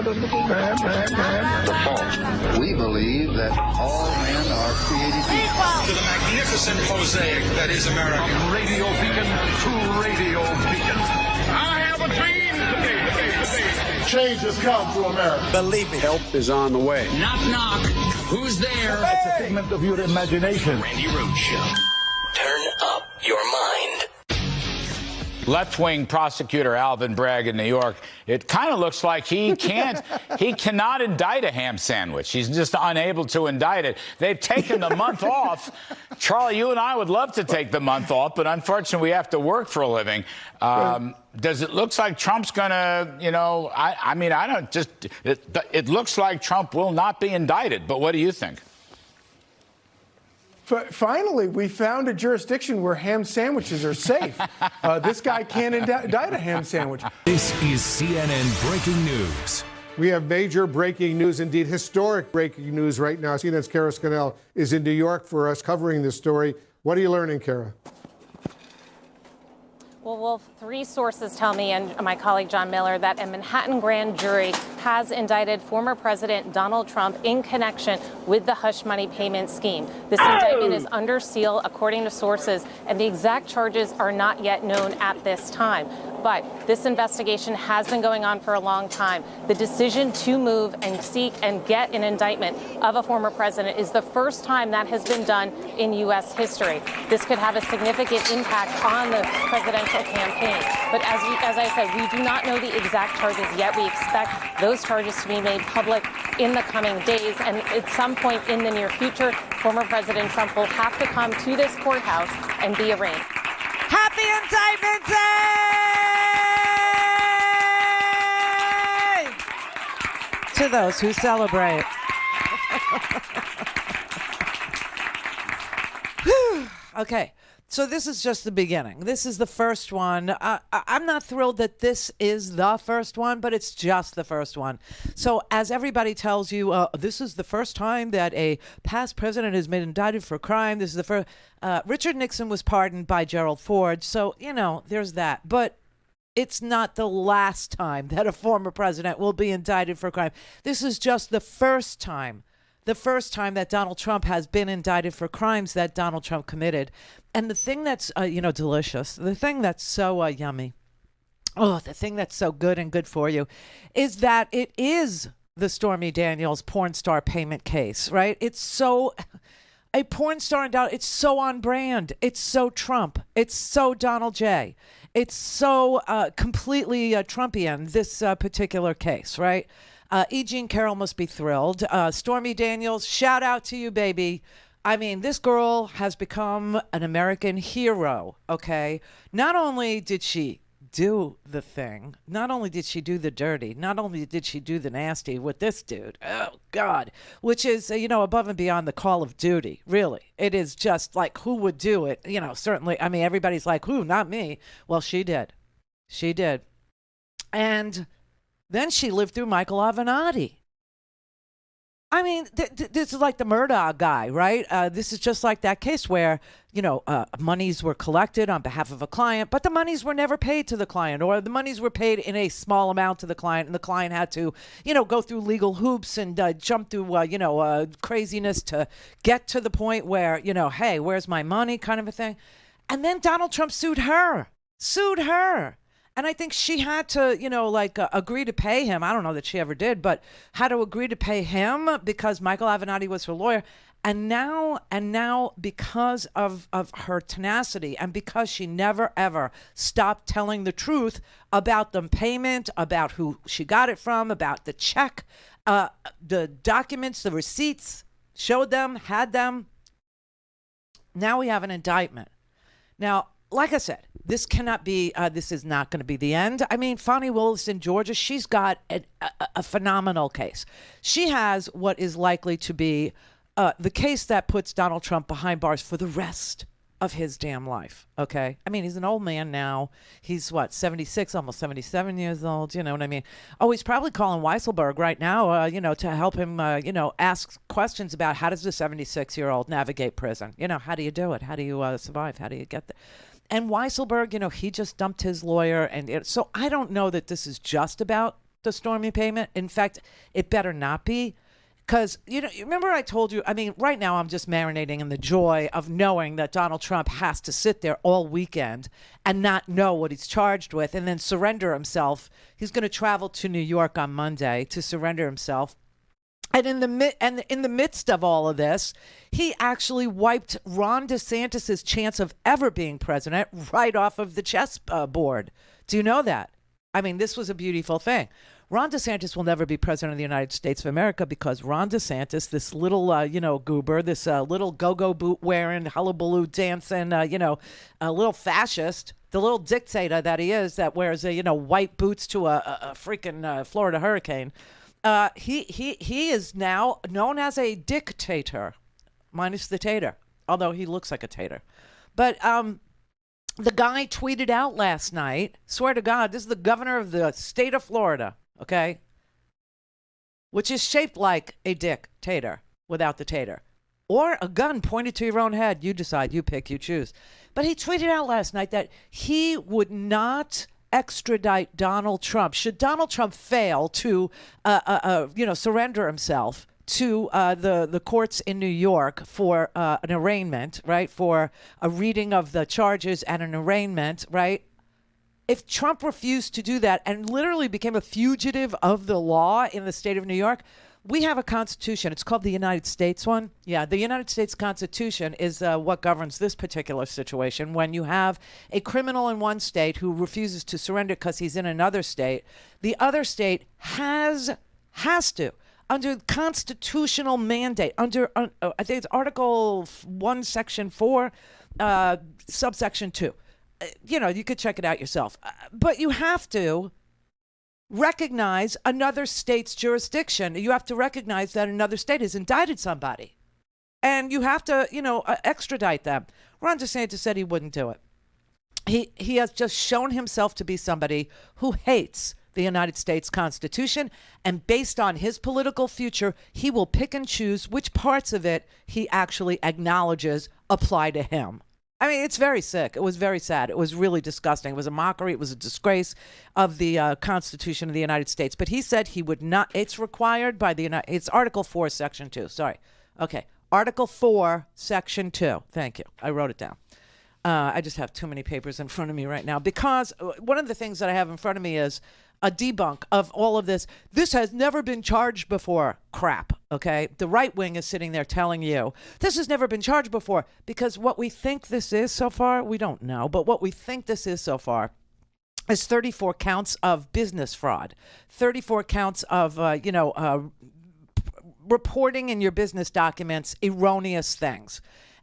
The fault. We believe that all men are created equal. To the magnificent mosaic that is America. From radio beacon to radio beacon. I have a dream. Change has come to America. Believe me. Help is on the way. Knock, knock. Who's there? It's a figment of your imagination. Randi Rhodes Show. Turn up your mind. Left-wing prosecutor Alvin Bragg in New York, it kind of looks like he cannot indict a ham sandwich. He's just unable to indict it. They've taken the month off. Charlie, you and I would love to take the month off, but unfortunately we have to work for a living. Does it look like Trump's going to, it looks like Trump will not be indicted, but what do you think? Finally, we found a jurisdiction where ham sandwiches are safe. This guy can't indict a ham sandwich. This is CNN Breaking News. We have major breaking news, indeed historic breaking news right now. CNN's Kara Scannell is in New York for us covering this story. What are you learning, Kara? Well, Wolf, three sources tell me, and my colleague John Miller, that a Manhattan grand jury has indicted former President Donald Trump in connection with the hush money payment scheme. This indictment is under seal, according to sources, and the exact charges are not yet known at this time. But this investigation has been going on for a long time. The decision to move and seek and get an indictment of a former president is the first time that has been done in U.S. history. This could have a significant impact on the presidential campaign. But as I said, we do not know the exact charges yet. We expect those charges to be made public in the coming days. And at some point in the near future, former President Trump will have to come to this courthouse and be arraigned. Happy Indictment Day! To those who celebrate. Okay, so this is just the beginning. This is the first one. I'm not thrilled that this is the first one, but it's just the first one. So as everybody tells you, this is the first time that a past president has been indicted for a crime. This is the first. Richard Nixon was pardoned by Gerald Ford. So, there's that. But it's not the last time that a former president will be indicted for a crime. This is just the first time. The first time that Donald Trump has been indicted for crimes that Donald Trump committed. And the thing that's, delicious, the thing that's so yummy, the thing that's so good and good for you is that it is the Stormy Daniels porn star payment case, right? It's so, a porn star, it's so on brand. It's so Trump. It's so Donald J. It's so completely Trumpian, this particular case, right? E. Jean Carroll must be thrilled. Stormy Daniels, shout out to you, baby. I mean, this girl has become an American hero, okay? Not only did she do the thing, not only did she do the dirty, not only did she do the nasty with this dude, oh, God, which is, above and beyond the call of duty, really. It is just like, who would do it? Certainly, I mean, everybody's like, who? Not me. Well, she did. She did. And then she lived through Michael Avenatti. I mean, this is like the Murdaugh guy, right? This is just like that case where, monies were collected on behalf of a client, but the monies were never paid to the client, or the monies were paid in a small amount to the client, and the client had to, go through legal hoops and jump through, craziness to get to the point where, hey, where's my money kind of a thing. And then Donald Trump sued her. And I think she had to, agree to pay him. I don't know that she ever did, but had to agree to pay him because Michael Avenatti was her lawyer. And now because of her tenacity and because she never, ever stopped telling the truth about the payment, about who she got it from, about the check, the documents, the receipts, showed them, had them. Now we have an indictment. Now, like I said, this cannot be, this is not going to be the end. I mean, Fani Willis in Georgia, she's got a phenomenal case. She has what is likely to be the case that puts Donald Trump behind bars for the rest of his damn life, okay? I mean, he's an old man now. He's, 76, almost 77 years old, you know what I mean? Oh, he's probably calling Weisselberg right now, to help him, ask questions about how does the 76-year-old navigate prison? How do you do it? How do you survive? How do you get there? And Weisselberg, he just dumped his lawyer. And so I don't know that this is just about the Stormy payment. In fact, it better not be. Because, you remember I told you, right now I'm just marinating in the joy of knowing that Donald Trump has to sit there all weekend and not know what he's charged with and then surrender himself. He's going to travel to New York on Monday to surrender himself. And in the midst of all of this, he actually wiped Ron DeSantis' chance of ever being president right off of the chessboard. Do you know that? This was a beautiful thing. Ron DeSantis will never be president of the United States of America because Ron DeSantis, this little, goober, this little go-go boot wearing, hullabaloo dancing, a little fascist, the little dictator that he is, that wears, white boots to a freaking Florida hurricane. He is now known as a dictator, minus the tater, although he looks like a tater. But the guy tweeted out last night, swear to God, this is the governor of the state of Florida, okay, which is shaped like a dictator without the tater, or a gun pointed to your own head. You decide, you pick, you choose. But he tweeted out last night that he would not extradite Donald Trump should Donald Trump fail to surrender himself to the courts in New York for an arraignment, right, for a reading of the charges and an arraignment, right? If Trump refused to do that and literally became a fugitive of the law in the state of New York, we have a constitution. It's called the United States one. Yeah, the United States Constitution is what governs this particular situation. When you have a criminal in one state who refuses to surrender because he's in another state, the other state has to, under constitutional mandate, under I think it's Article 1, Section 4, subsection 2. You could check it out yourself. But you have to recognize another state's jurisdiction. You have to recognize that another state has indicted somebody. And you have to, extradite them. Ron DeSantis said he wouldn't do it. He has just shown himself to be somebody who hates the United States Constitution, and based on his political future, he will pick and choose which parts of it he actually acknowledges apply to him. It's very sick. It was very sad. It was really disgusting. It was a mockery. It was a disgrace of the Constitution of the United States. But he said he would not. It's required by it's Article 4, Section 2. Sorry. Okay. Article 4, Section 2. Thank you. I wrote it down. I just have too many papers in front of me right now because one of the things that I have in front of me is a debunk of all of this. This has never been charged before. Crap. Okay. The right wing is sitting there telling you this has never been charged before, because what we think this is so far, we don't know, but what we think this is so far is 34 counts of business fraud, 34 counts of, reporting in your business documents erroneous things.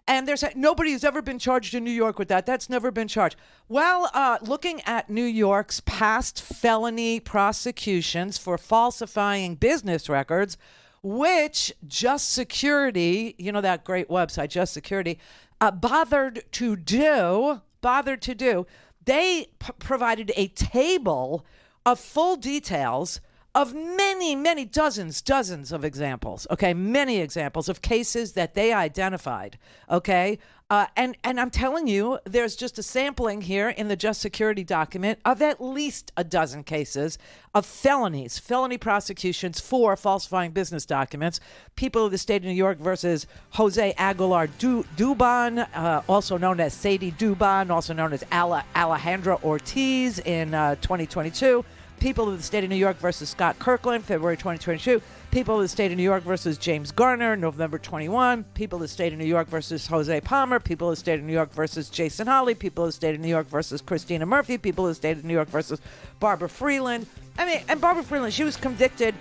And there's nobody has ever been charged in New York with that. That's never been charged. Well, looking at New York's past felony prosecutions for falsifying business records, which Just Security, that great website, Just Security, bothered to do, they provided a table of full details of many dozens of examples, okay, many examples of cases that they identified, okay, and I'm telling you, there's just a sampling here in the Just Security document of at least a dozen cases of felony prosecutions for falsifying business documents. People of the state of New York versus Jose Aguilar Dubon, also known as Sadie Dubon, also known as Alejandra Ortiz in 2022. People of the state of New York versus Scott Kirkland, February 2022. People of the state of New York versus James Garner, November 21. People of the state of New York versus Jose Palmer. People of the state of New York versus Jason Hawley. People of the state of New York versus Christina Murphy. People of the state of New York versus Barbara Freeland. And Barbara Freeland, she was convicted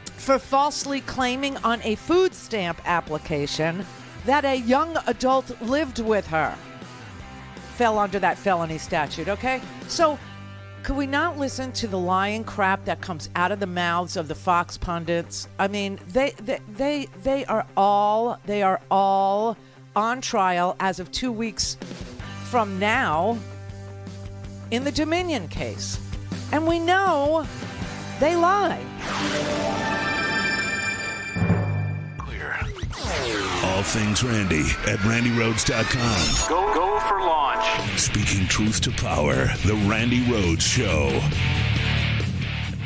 for falsely claiming on a food stamp application that a young adult lived with her. Fell under that felony statute, okay? So, could we not listen to the lying crap that comes out of the mouths of the Fox pundits? They are all on trial as of 2 weeks from now in the Dominion case. And we know they lie. All things Randi at RandiRhodes.com. Go for launch. Speaking truth to power, the Randi Rhodes Show.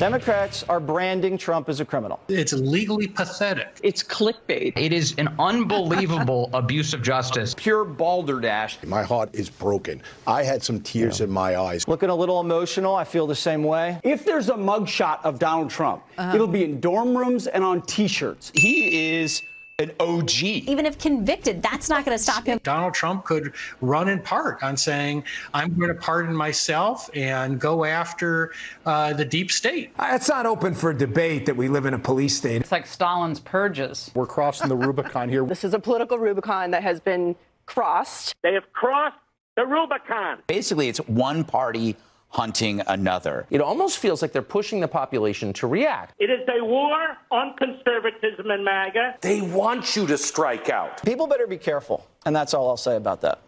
Democrats are branding Trump as a criminal. It's legally pathetic. It's clickbait. It is an unbelievable abuse of justice. Pure balderdash. My heart is broken. I had some tears in my eyes. Looking a little emotional. I feel the same way. If there's a mugshot of Donald Trump, it'll be in dorm rooms and on T-shirts. He is an OG. Even if convicted, that's not going to stop him. Donald Trump could run in part on saying, I'm going to pardon myself and go after the deep state. It's not open for debate that we live in a police state. It's like Stalin's purges. We're crossing the Rubicon here. This is a political Rubicon that has been crossed. They have crossed the Rubicon. Basically, it's one party hunting another. It almost feels like they're pushing the population to react. It is a war on conservatism and MAGA. They want you to strike out. People better be careful, and that's all I'll say about that.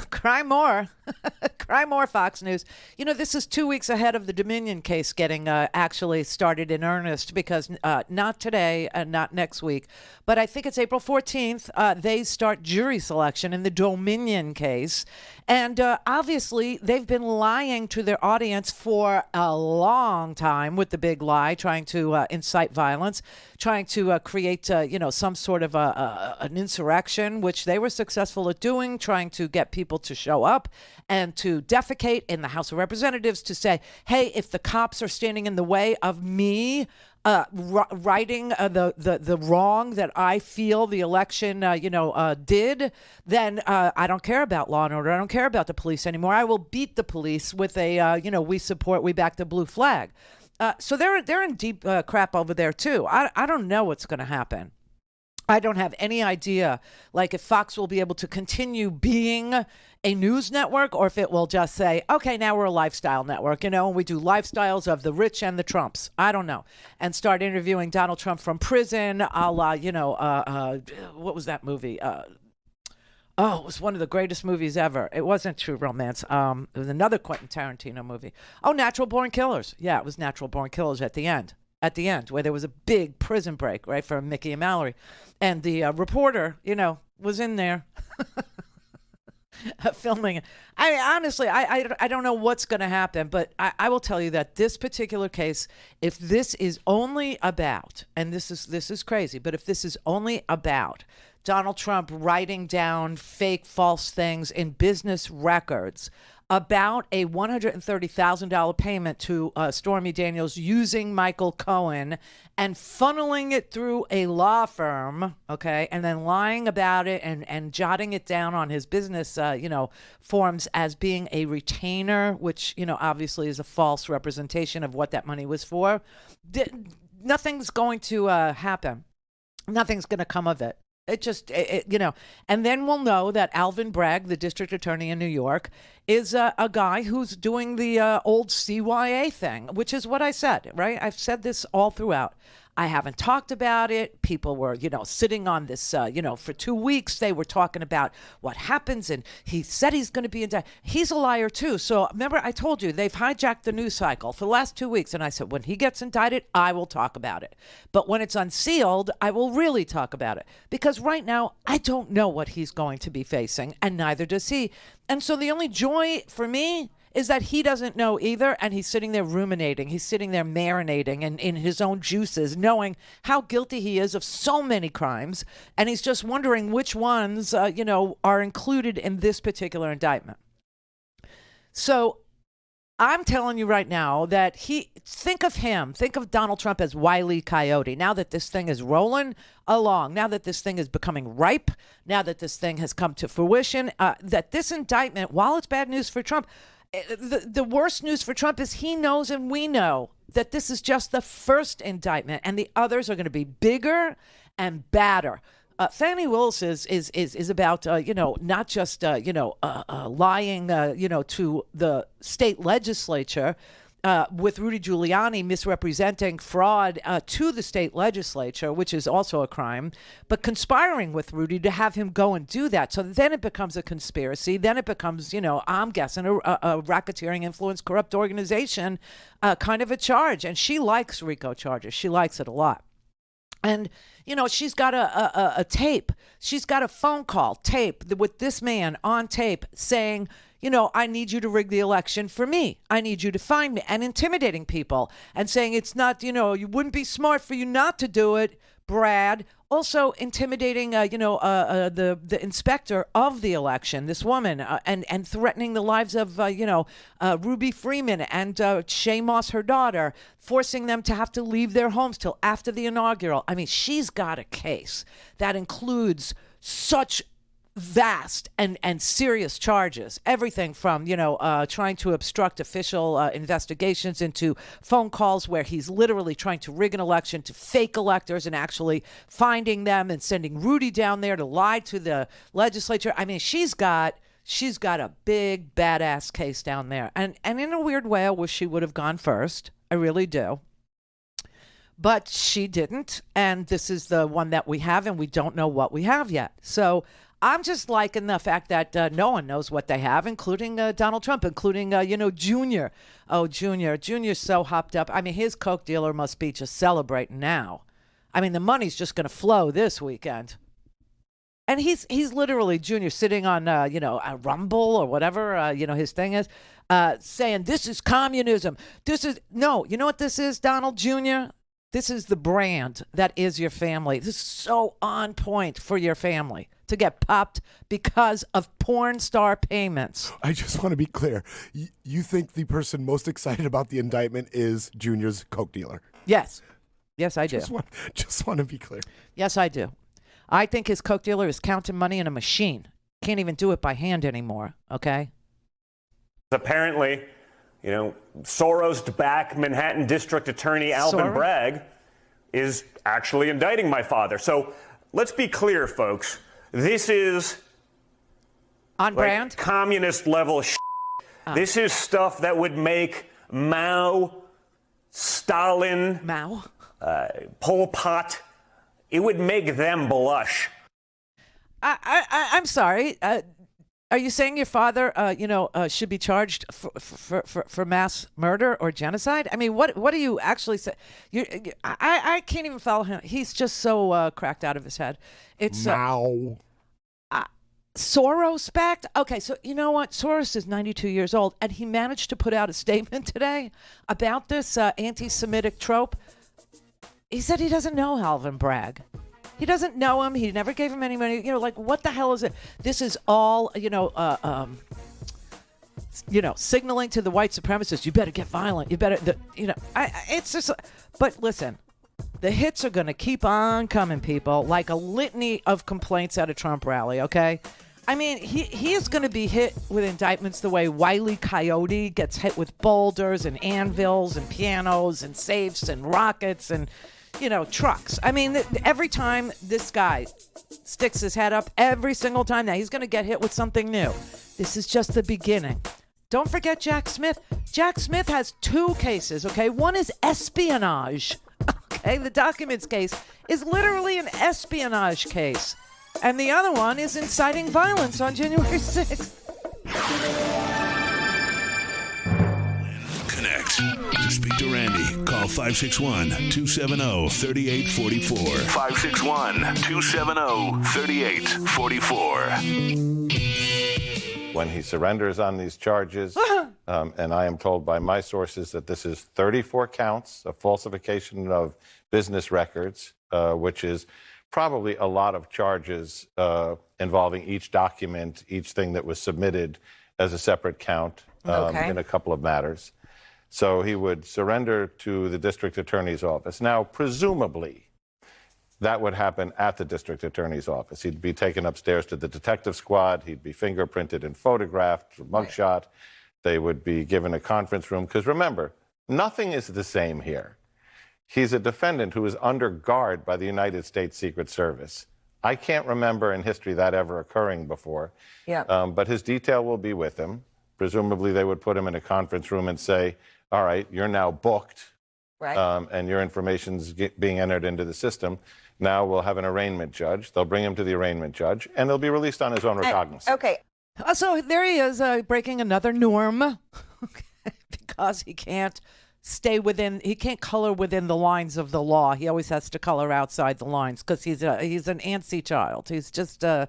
Cry more. Cry more, Fox News. You know, this is 2 weeks ahead of the Dominion case getting actually started in earnest because not today and not next week, but I think it's April 14th. They start jury selection in the Dominion case. And obviously, they've been lying to their audience for a long time with the big lie, trying to incite violence, trying to create, some sort of an insurrection, which they were successful at doing, trying to get people to show up and to defecate in the House of Representatives to say, hey, if the cops are standing in the way of me righting the wrong that I feel the election, did, then I don't care about law and order. I don't care about the police anymore. I will beat the police with a, we back the blue flag. So they're in deep crap over there, too. I don't know what's going to happen. I don't have any idea, like, if Fox will be able to continue being a news network or if it will just say, okay, now we're a lifestyle network, and we do lifestyles of the rich and the Trumps. I don't know. And start interviewing Donald Trump from prison, a la, what was that movie? It was one of the greatest movies ever. It wasn't True Romance. It was another Quentin Tarantino movie. Oh, Natural Born Killers. Yeah, it was Natural Born Killers at the end. Where there was a big prison break, right, for Mickey and Mallory. And the reporter, was in there filming it. Honestly, I don't know what's going to happen, but I will tell you that this particular case, if this is only about, and this is crazy, but if this is only about Donald Trump writing down fake, false things in business records about a $130,000 payment to Stormy Daniels using Michael Cohen and funneling it through a law firm, okay, and then lying about it and jotting it down on his business, forms as being a retainer, which, obviously is a false representation of what that money was for. Nothing's going to happen. Nothing's going to come of it. And then we'll know that Alvin Bragg, the district attorney in New York, is a guy who's doing the old CYA thing, which is what I said, right? I've said this all throughout. I haven't talked about it. People were, sitting on this, for 2 weeks. They were talking about what happens, and he said he's going to be indicted. He's a liar, too. So remember, I told you, they've hijacked the news cycle for the last 2 weeks. And I said, when he gets indicted, I will talk about it. But when it's unsealed, I will really talk about it. Because right now, I don't know what he's going to be facing, and neither does he. And so the only joy for me is that he doesn't know either, and he's sitting there ruminating. He's sitting there marinating in his own juices, knowing how guilty he is of so many crimes, and he's just wondering which ones, are included in this particular indictment. So I'm telling you right now that think of Donald Trump as Wile E. Coyote. Now that this thing is rolling along, now that this thing is becoming ripe, now that this thing has come to fruition, that this indictment, while it's bad news for Trump, the worst news for Trump is he knows and we know that this is just the first indictment and the others are going to be bigger and badder. Fani Willis is about, not just, lying, to the state legislature with Rudy Giuliani misrepresenting fraud to the state legislature, which is also a crime, but conspiring with Rudy to have him go and do that. So then it becomes a conspiracy. Then it becomes, I'm guessing, a racketeering, influence, corrupt organization kind of a charge. And she likes RICO charges. She likes it a lot. And, she's got a tape. She's got a phone call tape with this man on tape saying, I need you to rig the election for me. I need you to find me, and intimidating people and saying it's not, you wouldn't be smart for you not to do it, Brad. Also intimidating, the inspector of the election, this woman, and threatening the lives of, Ruby Freeman and Shay Moss, her daughter, forcing them to have to leave their homes till after the inaugural. I mean, she's got a case that includes such vast and serious charges, everything from trying to obstruct official investigations into phone calls where he's literally trying to rig an election, to fake electors and actually finding them and sending Rudy down there to lie to the legislature. I mean, she's got a big badass case down there, and in a weird way I wish she would have gone first. I really do. But she didn't, and this is the one that we have, and we don't know what we have yet. So I'm just liking the fact that no one knows what they have, including Donald Trump, including, Junior. Oh, Junior's so hopped up. I mean, his Coke dealer must be just celebrating now. I mean, the money's just going to flow this weekend. And he's literally, Junior, sitting on, a Rumble or whatever, his thing is, saying, this is communism. No, you know what this is, Donald Jr.? This is the brand that is your family. This is so on point for your family to get popped because of porn star payments. I just want to be clear. You think the person most excited about the indictment is Junior's Coke dealer? Yes. Yes, I do. Just want to be clear. Yes, I do. I think his Coke dealer is counting money in a machine. Can't even do it by hand anymore, okay? Apparently, Soros-backed Manhattan District Attorney Alvin Bragg is actually indicting my father. So let's be clear, folks. This is on brand communist level shit. This is stuff that would make Mao, Stalin, Pol Pot, it would make them blush. I'm sorry. Are you saying your father, should be charged for mass murder or genocide? I mean, what do you actually say? I can't even follow him. He's just so cracked out of his head. It's Soros backed. Okay, so you know what? Soros is 92 years old, and he managed to put out a statement today about this anti-Semitic trope. He said he doesn't know Alvin Bragg. He doesn't know him. He never gave him any money. What the hell is it? This is all, signaling to the white supremacists. You better get violent. You better, it's just, but listen, the hits are going to keep on coming, people, like a litany of complaints at a Trump rally, okay? I mean, he is going to be hit with indictments the way Wile E. Coyote gets hit with boulders and anvils and pianos and safes and rockets and, trucks. I mean, every time this guy sticks his head up, every single time now, he's going to get hit with something new. This is just the beginning. Don't forget Jack Smith. Jack Smith has 2 cases, okay? One is espionage, okay? The documents case is literally an espionage case. And the other one is inciting violence on January 6th. Connect. To speak to Randi, call 561-270-3844. 561-270-3844. When he surrenders on these charges, and I am told by my sources that this is 34 counts of falsification of business records, which is probably a lot of charges involving each document, each thing that was submitted as a separate count in a couple of matters. So he would surrender to the district attorney's office. Now, presumably, that would happen at the district attorney's office. He'd be taken upstairs to the detective squad. He'd be fingerprinted and photographed, mugshot. They would be given a conference room. Because remember, nothing is the same here. He's a defendant who is under guard by the United States Secret Service. I can't remember in history that ever occurring before. But his detail will be with him. Presumably, they would put him in a conference room and say, all right, you're now booked, and your information's being entered into the system. Now we'll have an arraignment judge. They'll bring him to the arraignment judge, and he'll be released on his own recognizance. Okay. So there he is, breaking another norm because he can't he can't color within the lines of the law. He always has to color outside the lines because he's an antsy child. He's just a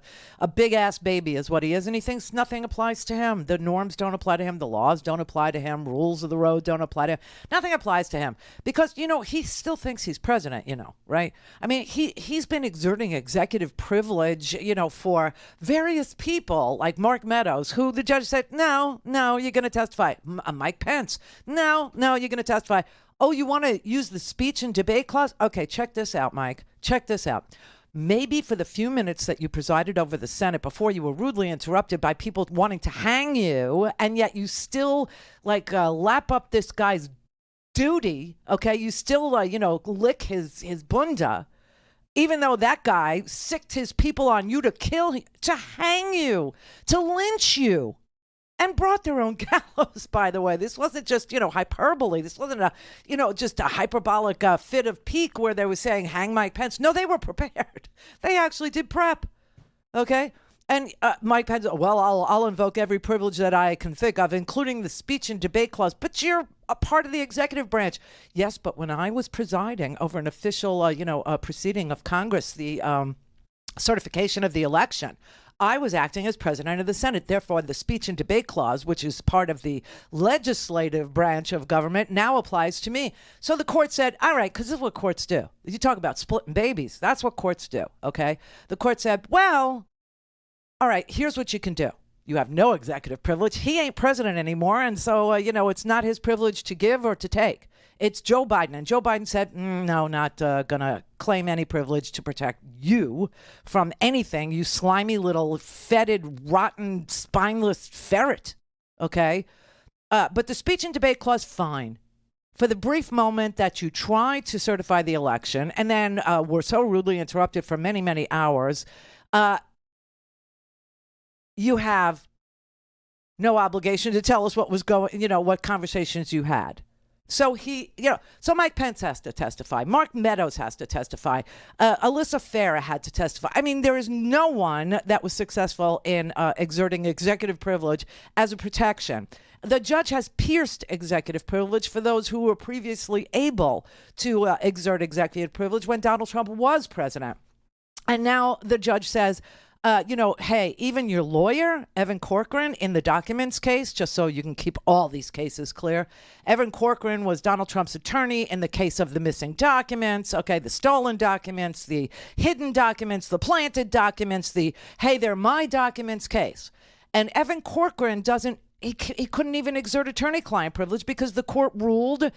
big ass baby is what he is. And he thinks nothing applies to him. The norms don't apply to him. The laws don't apply to him. Rules of the road don't apply to him. Nothing applies to him because, he still thinks he's president, right? I mean, he's been exerting executive privilege, for various people like Mark Meadows, who the judge said, no, you're going to testify. Mike Pence, no, you're going to testify. Oh, you want to use the speech and debate clause? Okay, check this out, Mike. Check this out. Maybe for the few minutes that you presided over the Senate before you were rudely interrupted by people wanting to hang you, and yet you still lap up this guy's duty. Okay, you still lick his bunda, even though that guy sicked his people on you to kill, to hang you, to lynch you. And brought their own gallows, by the way. This wasn't just, hyperbole. This wasn't just a hyperbolic fit of pique where they were saying, hang Mike Pence. No, they were prepared. They actually did prep. Okay? And Mike Pence, well, I'll invoke every privilege that I can think of, including the speech and debate clause. But you're a part of the executive branch. Yes, but when I was presiding over an official, proceeding of Congress, the certification of the election, I was acting as president of the Senate. Therefore, the speech and debate clause, which is part of the legislative branch of government, now applies to me. So the court said, all right, because this is what courts do. You talk about splitting babies. That's what courts do, okay? The court said, well, all right, here's what you can do. You have no executive privilege. He ain't president anymore, and so, it's not his privilege to give or to take. It's Joe Biden. And Joe Biden said, no, not going to claim any privilege to protect you from anything, you slimy little fetid, rotten, spineless ferret. Okay? But the speech and debate clause, fine. For the brief moment that you tried to certify the election and then were so rudely interrupted for many, many hours, you have no obligation to tell us what was going, what conversations you had. So so Mike Pence has to testify. Mark Meadows has to testify. Alyssa Farah had to testify. I mean, there is no one that was successful in exerting executive privilege as a protection. The judge has pierced executive privilege for those who were previously able to exert executive privilege when Donald Trump was president. And now the judge says, hey, even your lawyer, Evan Corcoran, in the documents case, just so you can keep all these cases clear, Evan Corcoran was Donald Trump's attorney in the case of the missing documents, okay, the stolen documents, the hidden documents, the planted documents, the, hey, they're my documents case. And Evan Corcoran he couldn't even exert attorney-client privilege because the court ruled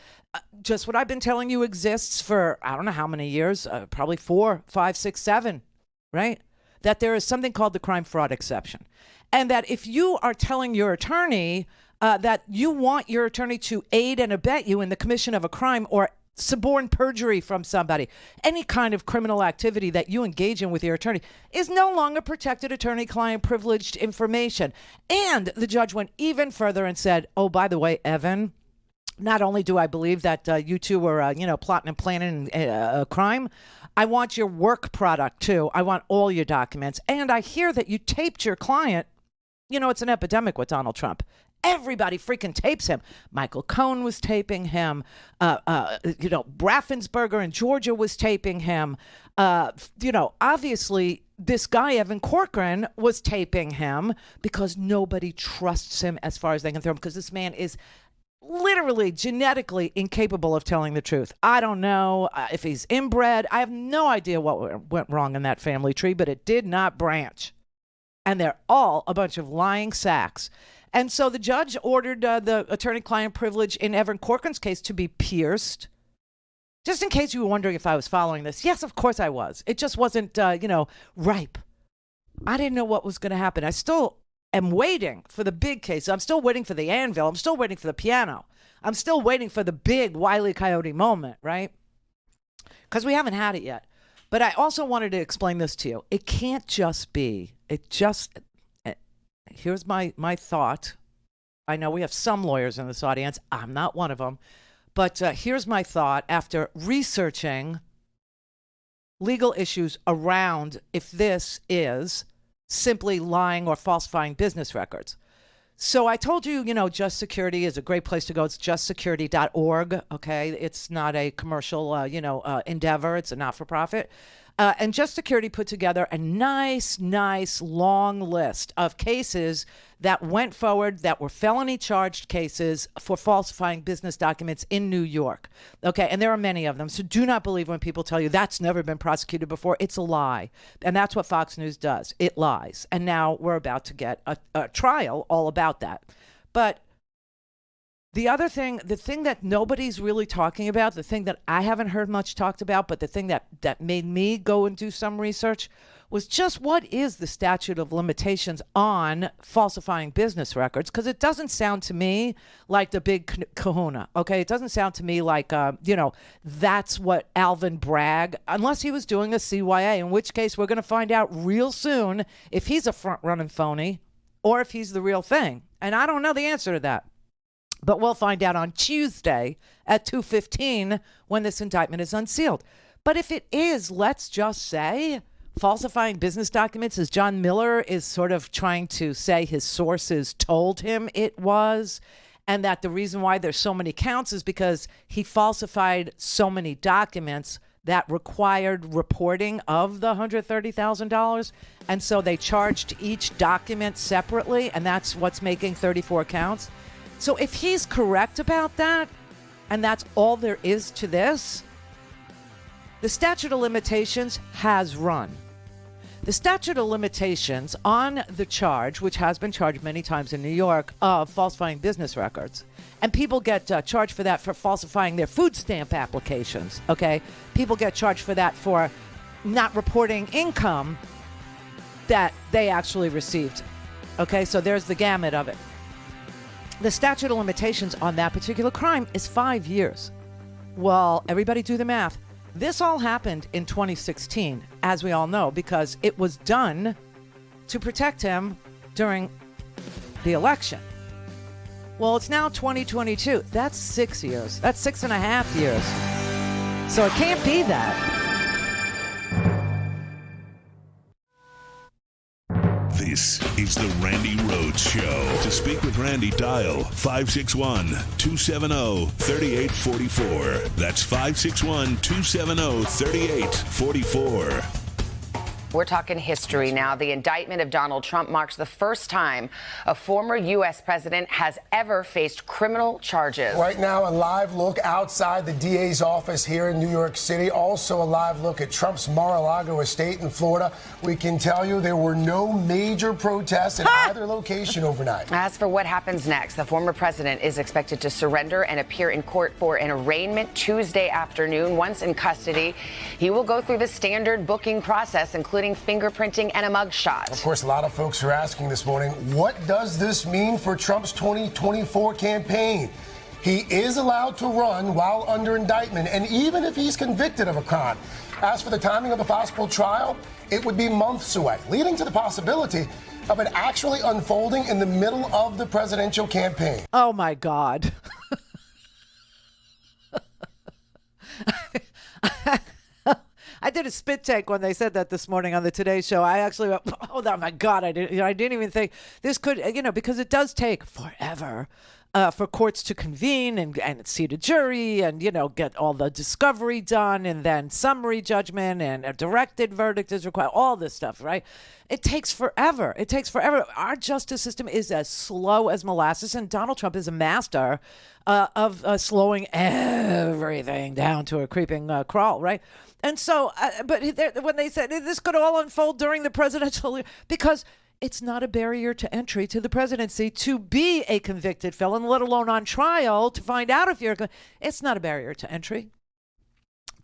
just what I've been telling you exists for, I don't know how many years, probably 4, 5, 6, 7, right? That there is something called the crime fraud exception. And that if you are telling your attorney that you want your attorney to aid and abet you in the commission of a crime or suborn perjury from somebody, any kind of criminal activity that you engage in with your attorney is no longer protected attorney-client privileged information. And the judge went even further and said, oh, by the way, Evan, not only do I believe that you two were, plotting and planning a crime, I want your work product, too. I want all your documents. And I hear that you taped your client. It's an epidemic with Donald Trump. Everybody freaking tapes him. Michael Cohen was taping him. Raffensperger in Georgia was taping him. Obviously, this guy, Evan Corcoran, was taping him because nobody trusts him as far as they can throw him because this man is literally genetically incapable of telling the truth. I don't know if he's inbred. I have no idea what went wrong in that family tree, but it did not branch. And they're all a bunch of lying sacks. And so the judge ordered the attorney-client privilege in Evan Corcoran's case to be pierced. Just in case you were wondering if I was following this. Yes, of course I was. It just wasn't, ripe. I didn't know what was going to happen. I still am waiting for the big case. I'm still waiting for the anvil. I'm still waiting for the piano. I'm still waiting for the big Wile E. Coyote moment, right? Because we haven't had it yet. But I also wanted to explain this to you. It can't just be, here's my thought. I know we have some lawyers in this audience. I'm not one of them. But here's my thought after researching legal issues around if this is simply lying or falsifying business records. So I told you, Just Security is a great place to go. It's justsecurity.org. Okay. It's not a commercial, endeavor. It's a not-for-profit. And Just Security put together a nice long list of cases that went forward that were felony charged cases for falsifying business documents in New York. Okay. And there are many of them. So do not believe when people tell you that's never been prosecuted before. It's a lie. And that's what Fox News does. It lies. And now we're about to get a trial all about that. But the other thing, the thing that nobody's really talking about, the thing that I haven't heard much talked about, but the thing that made me go and do some research was just what is the statute of limitations on falsifying business records? Because it doesn't sound to me like the big kahuna, okay? It doesn't sound to me like, that's what Alvin Bragg, unless he was doing a CYA, in which case we're going to find out real soon if he's a front-running phony or if he's the real thing. And I don't know the answer to that. But we'll find out on Tuesday at 2:15 when this indictment is unsealed. But if it is, let's just say, falsifying business documents, as John Miller is sort of trying to say his sources told him it was, and that the reason why there's so many counts is because he falsified so many documents that required reporting of the $130,000. And so they charged each document separately, and that's what's making 34 counts. So if he's correct about that, and that's all there is to this, the statute of limitations has run. The statute of limitations on the charge, which has been charged many times in New York, of falsifying business records. And people get charged for that for falsifying their food stamp applications, okay? People get charged for that for not reporting income that they actually received. Okay, so there's the gamut of it. The statute of limitations on that particular crime is 5 years. Well, everybody do the math. This all happened in 2016, as we all know, because it was done to protect him during the election. Well, it's now 2022. That's 6 years. That's 6.5 years. So it can't be that. This is the Randi Rhodes Show. To speak with Randi, dial 561-270-3844. That's 561-270-3844. We're talking history now. The indictment of Donald Trump marks the first time a former U.S. president has ever faced criminal charges. Right now, a live look outside the DA's office here in New York City. Also a live look at Trump's Mar-a-Lago estate in Florida. We can tell you there were no major protests at either location overnight. As for what happens next, the former president is expected to surrender and appear in court for an arraignment Tuesday afternoon. Once in custody, he will go through the standard booking process, including fingerprinting and a mugshot. Of course, a lot of folks are asking this morning, what does this mean for Trump's 2024 campaign? He is allowed to run while under indictment, and even if he's convicted of a crime. As for the timing of a possible trial, it would be months away, leading to the possibility of it actually unfolding in the middle of the presidential campaign. Oh, my God. I did a spit take when they said that this morning on the Today Show. I actually went, oh my God, I didn't even think this could, because it does take forever for courts to convene and seat a jury and, get all the discovery done and then summary judgment and a directed verdict is required, all this stuff, right? It takes forever. It takes forever. Our justice system is as slow as molasses, and Donald Trump is a master of slowing everything down to a creeping crawl, right? And so, but when they said this could all unfold during the presidential, because it's not a barrier to entry to the presidency to be a convicted felon, let alone on trial to find out if you're, it's not a barrier to entry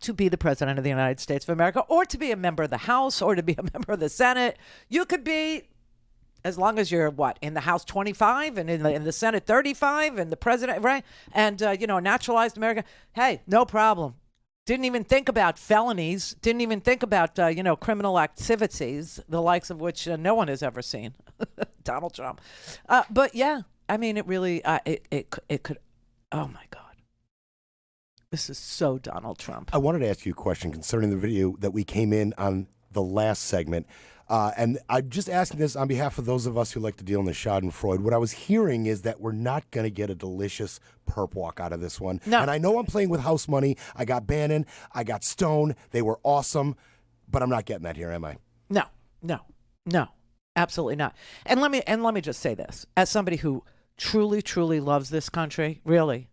to be the president of the United States of America, or to be a member of the House, or to be a member of the Senate. You could be, as long as you're in the House 25 and in the Senate 35 and the president, right? And, naturalized American. Hey, no problem. Didn't even think about felonies. Didn't even think about, criminal activities, the likes of which no one has ever seen. Donald Trump. But yeah, I mean, it really, it could, oh my God. This is so Donald Trump. I wanted to ask you a question concerning the video that we came in on the last segment. And I'm just asking this on behalf of those of us who like to deal in the schadenfreude. What I was hearing is that we're not going to get a delicious perp walk out of this one. No. And I know I'm playing with house money. I got Bannon. I got Stone. They were awesome. But I'm not getting that here, am I? No, absolutely not. And let me just say this. As somebody who truly, truly loves this country, really,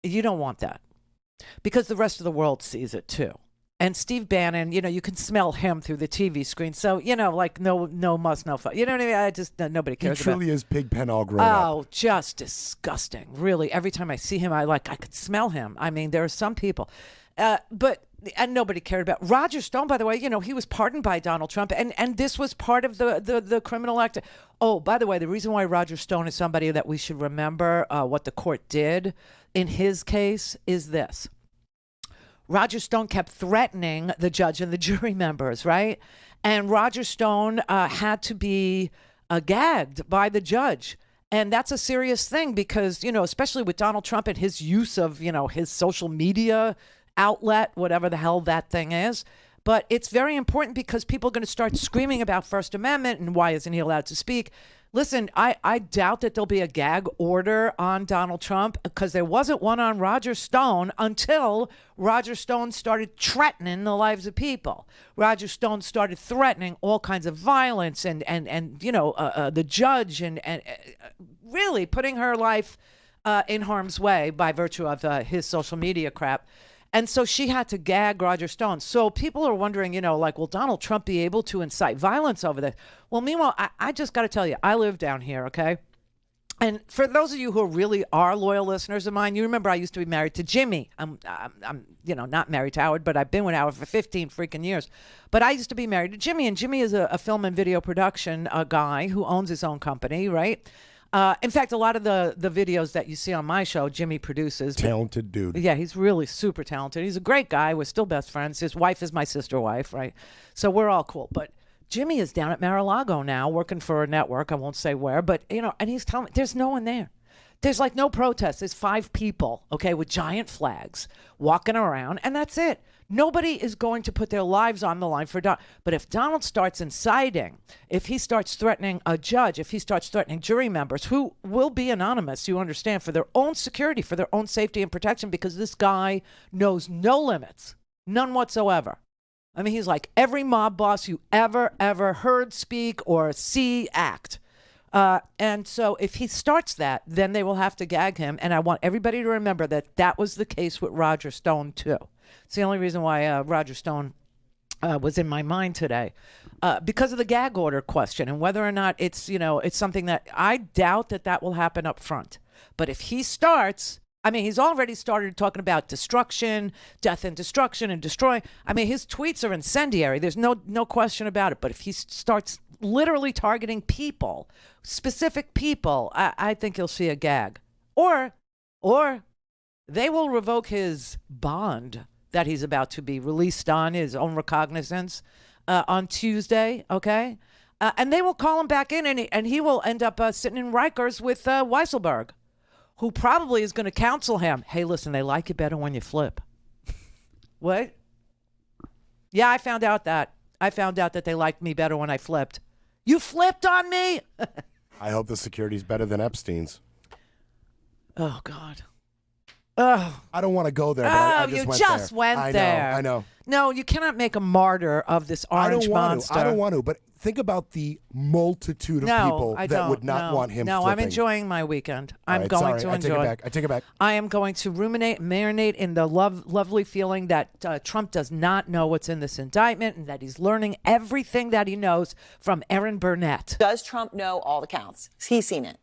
you don't want that. Because the rest of the world sees it too. And Steve Bannon, you can smell him through the TV screen. So, like no muss, no fuss. You know what I mean? Nobody cares He truly is Pigpen all grown up. Oh, just disgusting. Really, every time I see him, I could smell him. I mean, there are some people. And nobody cared about Roger Stone, by the way. He was pardoned by Donald Trump, and this was part of the criminal act. Oh, by the way, the reason why Roger Stone is somebody that we should remember what the court did in his case is this. Roger Stone kept threatening the judge and the jury members, right? And Roger Stone had to be gagged by the judge. And that's a serious thing because, especially with Donald Trump and his use of, his social media outlet, whatever the hell that thing is. But it's very important because people are going to start screaming about First Amendment and why isn't he allowed to speak? Listen, I doubt that there'll be a gag order on Donald Trump because there wasn't one on Roger Stone until Roger Stone started threatening the lives of people. Roger Stone started threatening all kinds of violence and the judge and really putting her life in harm's way by virtue of his social media crap. And so she had to gag Roger Stone. So people are wondering, will Donald Trump be able to incite violence over this? Well, meanwhile, I just got to tell you, I live down here, okay? And for those of you who really are loyal listeners of mine, you remember I used to be married to Jimmy. I'm not married to Howard, but I've been with Howard for 15 freaking years. But I used to be married to Jimmy, and Jimmy is a film and video production guy who owns his own company, right? In fact, a lot of the videos that you see on my show, Jimmy produces. Talented dude. Yeah, he's really super talented. He's a great guy. We're still best friends. His wife is my sister wife, right? So we're all cool. But Jimmy is down at Mar-a-Lago now working for a network. I won't say where, but, and he's telling me there's no one there. There's no protest. There's 5 people, okay, with giant flags walking around, and that's it. Nobody is going to put their lives on the line for Donald. But if Donald starts inciting, if he starts threatening a judge, if he starts threatening jury members who will be anonymous, you understand, for their own security, for their own safety and protection, because this guy knows no limits, none whatsoever. I mean, he's like every mob boss you ever heard speak or see act. And so if he starts that, then they will have to gag him. And I want everybody to remember that was the case with Roger Stone, too. It's the only reason why Roger Stone was in my mind today, because of the gag order question and whether or not it's something that I doubt that will happen up front. But if he starts, I mean, he's already started talking about destruction, death and destruction and destroying. I mean, his tweets are incendiary. There's no question about it. But if he starts literally targeting people, specific people, I think you'll see a gag. Or they will revoke his bond that he's about to be released on, his own recognizance, on Tuesday, okay? And they will call him back in, and he will end up sitting in Rikers with Weisselberg, who probably is going to counsel him. Hey, listen, they like you better when you flip. What? Yeah, I found out that they liked me better when I flipped. You flipped on me? I hope the security's better than Epstein's. Oh, God. Oh. I don't want to go there, but I just went there. I know. No, you cannot make a martyr of this orange monster. I don't want to, but think about the multitude of people that would not want him flipping. I'm enjoying my weekend. I'm going to enjoy it. I take it back. I am going to marinate in the lovely feeling that Trump does not know what's in this indictment and that he's learning everything that he knows from Erin Burnett. Does Trump know all the counts? Has he seen it?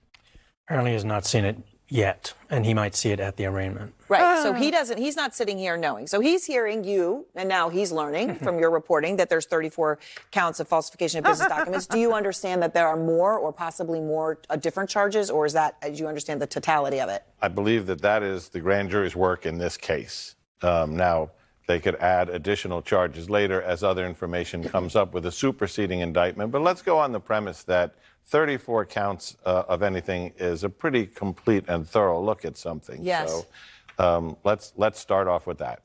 Apparently has not seen it yet, and he might see it at the arraignment. Right, so he's not sitting here knowing. So he's hearing you, and now he's learning from your reporting that there's 34 counts of falsification of business documents. Do you understand that there are more or possibly more different charges, or is that, as you understand, the totality of it? I believe that is the grand jury's work in this case. Now, they could add additional charges later as other information comes up with a superseding indictment, but let's go on the premise that 34 counts of anything is a pretty complete and thorough look at something. Yes. So let's start off with that.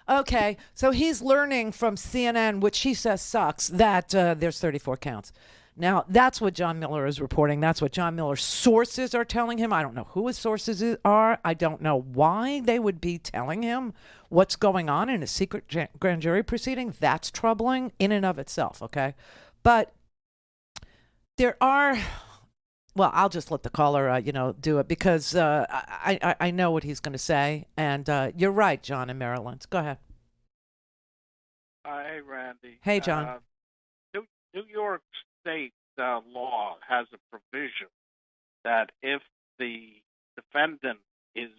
Okay, so he's learning from CNN, which he says sucks, that there's 34 counts. Now, that's what John Miller is reporting. That's what John Miller's sources are telling him. I don't know who his sources are. I don't know why they would be telling him what's going on in a secret grand jury proceeding. That's troubling in and of itself, okay? But there are... Well, I'll just let the caller, do it because I know what he's going to say. And you're right, John in Maryland. Go ahead. Hey, Randy. Hey, John. New York State law has a provision that if the defendant is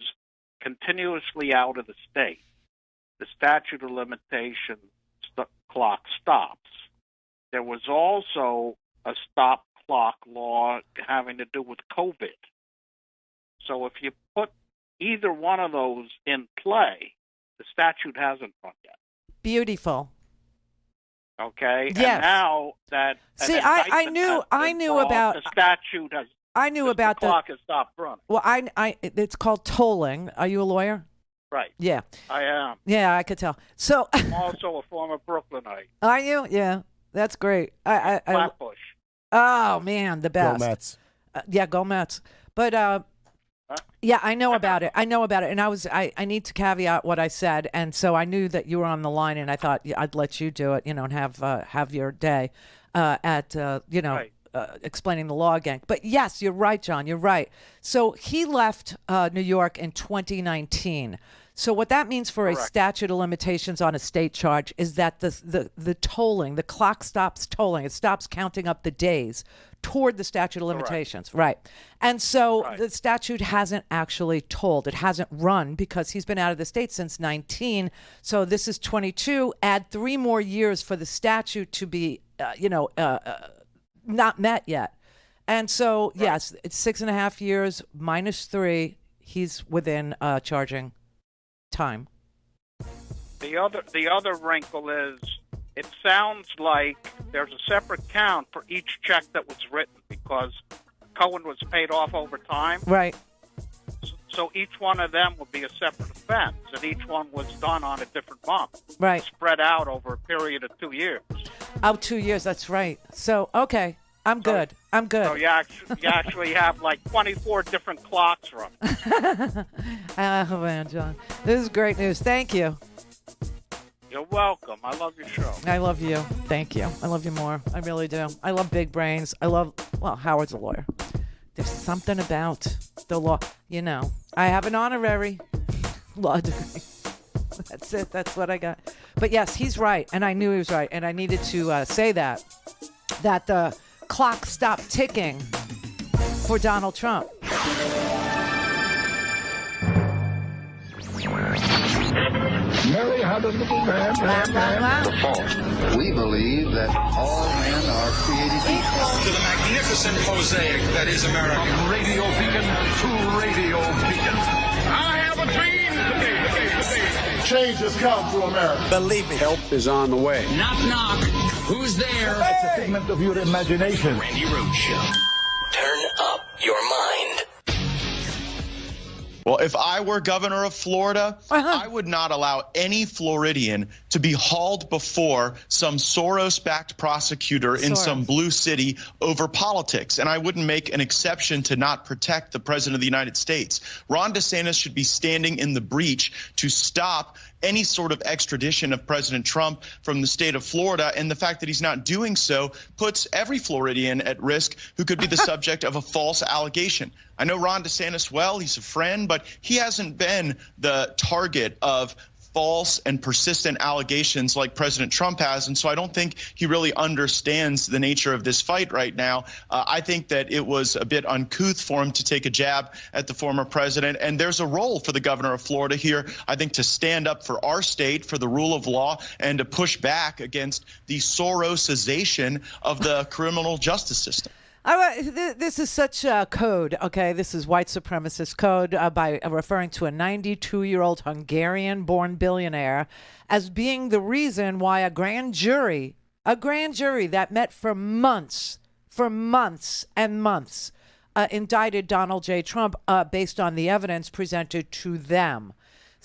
continuously out of the state, the statute of limitations clock stops. There was also a stop clock law having to do with COVID. So if you put either one of those in play, the statute hasn't run yet. Beautiful. Okay. Yes. And now that I knew about the statute has. I knew about the clock has stopped running. Well, it's called tolling. Are you a lawyer? Right. Yeah. I am. Yeah, I could tell. So I'm also a former Brooklynite. Are you? Yeah. That's great. Flatbush. Oh man, the best. Go Mets. Yeah, go Mets. But yeah, I know about it. And I need to caveat what I said, and so I knew that you were on the line, and I thought I'd let you do it, and have your day at Right. Explaining the law again. But yes, you're right, John. You're right. So he left New York in 2019. So what that means for a statute of limitations on a state charge is that the tolling, the clock stops tolling. It stops counting up the days toward the statute of limitations. Right. And so the statute hasn't actually tolled. It hasn't run because he's been out of the state since 19. So this is 22. Add 3 more years for the statute to be, not met yet. And so, yes, it's 6.5 years minus 3. He's within charging time. The other wrinkle is it sounds like there's a separate count for each check that was written because Cohen was paid off over time. Right. So each one of them would be a separate offense, and each one was done on a different month. Right. Spread out over a period of 2 years. Oh, 2 years. That's right. So, okay. I'm good. So you actually have like 24 different clocks running. Oh, man, John. This is great news. Thank you. You're welcome. I love your show. I love you. Thank you. I love you more. I really do. I love big brains. Howard's a lawyer. There's something about the law. I have an honorary law degree. That's it. That's what I got. But yes, he's right. And I knew he was right. And I needed to say that the clock stopped ticking for Donald Trump. Mary had a little lamb. The fault. We believe that all men are created equal. To the magnificent mosaic that is America. From radio beacon to radio beacon. I have a dream today. Change has come to America. Believe me. Help is on the way. Knock, knock. Who's there? It's a figment of your imagination. Randi Rhodes Show. Turn up your mind. Well, if I were governor of Florida, I would not allow any Floridian to be hauled before some Soros-backed prosecutor in some blue city over politics. And I wouldn't make an exception to not protect the president of the United States. Ron DeSantis should be standing in the breach to stop any sort of extradition of President Trump from the state of Florida. And the fact that he's not doing so puts every Floridian at risk who could be the subject of a false allegation. I know Ron DeSantis well, he's a friend, but he hasn't been the target of false and persistent allegations like President Trump has. And so I don't think he really understands the nature of this fight right now. I think that it was a bit uncouth for him to take a jab at the former president. And there's a role for the governor of Florida here, I think, to stand up for our state, for the rule of law, and to push back against the Sorosization of the criminal justice system. This is such a code, okay? This is white supremacist code by referring to a 92-year-old Hungarian-born billionaire as being the reason why a grand jury that met for months and months, indicted Donald J. Trump based on the evidence presented to them.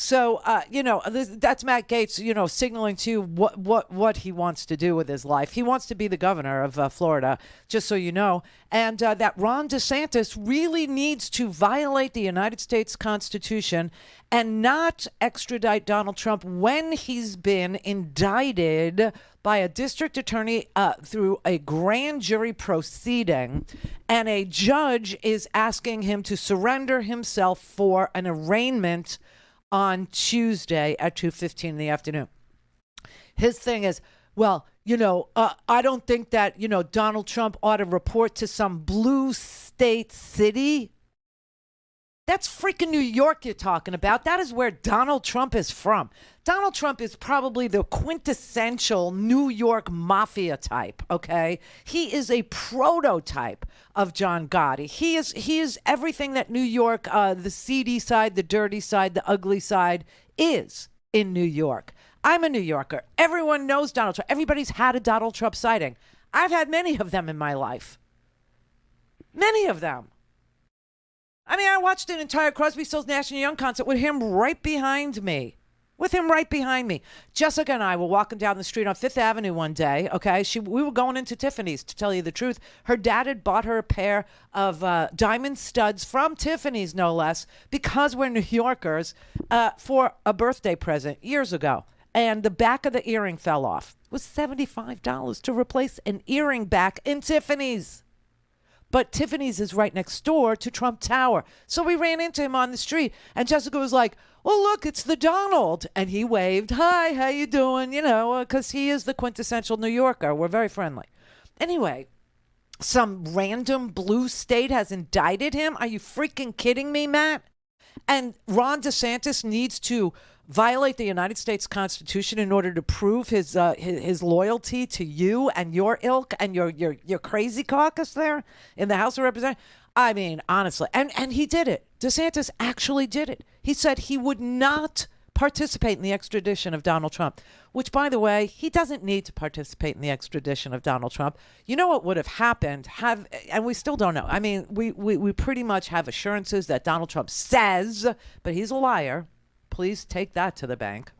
So, that's Matt Gaetz, signaling to you what he wants to do with his life. He wants to be the governor of Florida, just so you know. And that Ron DeSantis really needs to violate the United States Constitution and not extradite Donald Trump when he's been indicted by a district attorney through a grand jury proceeding, and a judge is asking him to surrender himself for an arraignment on Tuesday at 2:15 in the afternoon. His thing is, well, I don't think that, Donald Trump ought to report to some blue state city. That's freaking New York you're talking about. That is where Donald Trump is from. Donald Trump is probably the quintessential New York mafia type, okay? He is a prototype of John Gotti. He is everything that New York, the seedy side, the dirty side, the ugly side is in New York. I'm a New Yorker. Everyone knows Donald Trump. Everybody's had a Donald Trump sighting. I've had many of them in my life. Many of them. I mean, I watched an entire Crosby, Stills, Nash & Young concert with him right behind me. Jessica and I were walking down the street on Fifth Avenue one day, okay? We were going into Tiffany's, to tell you the truth. Her dad had bought her a pair of diamond studs from Tiffany's, no less, because we're New Yorkers, for a birthday present years ago. And the back of the earring fell off. It was $75 to replace an earring back in Tiffany's. But Tiffany's is right next door to Trump Tower. So we ran into him on the street, and Jessica was like, well, look, it's the Donald. And he waved, hi, how you doing? Because he is the quintessential New Yorker. We're very friendly. Anyway, some random blue state has indicted him. Are you freaking kidding me, Matt? And Ron DeSantis needs to violate the United States Constitution in order to prove his loyalty to you and your ilk and your crazy caucus there in the House of Representatives. I mean, honestly, and he did it. DeSantis actually did it. He said he would not participate in the extradition of Donald Trump, which, by the way, he doesn't need to participate in the extradition of Donald Trump. You know what would have happened? And we still don't know. I mean, we pretty much have assurances that Donald Trump says, but he's a liar. Please take that to the bank,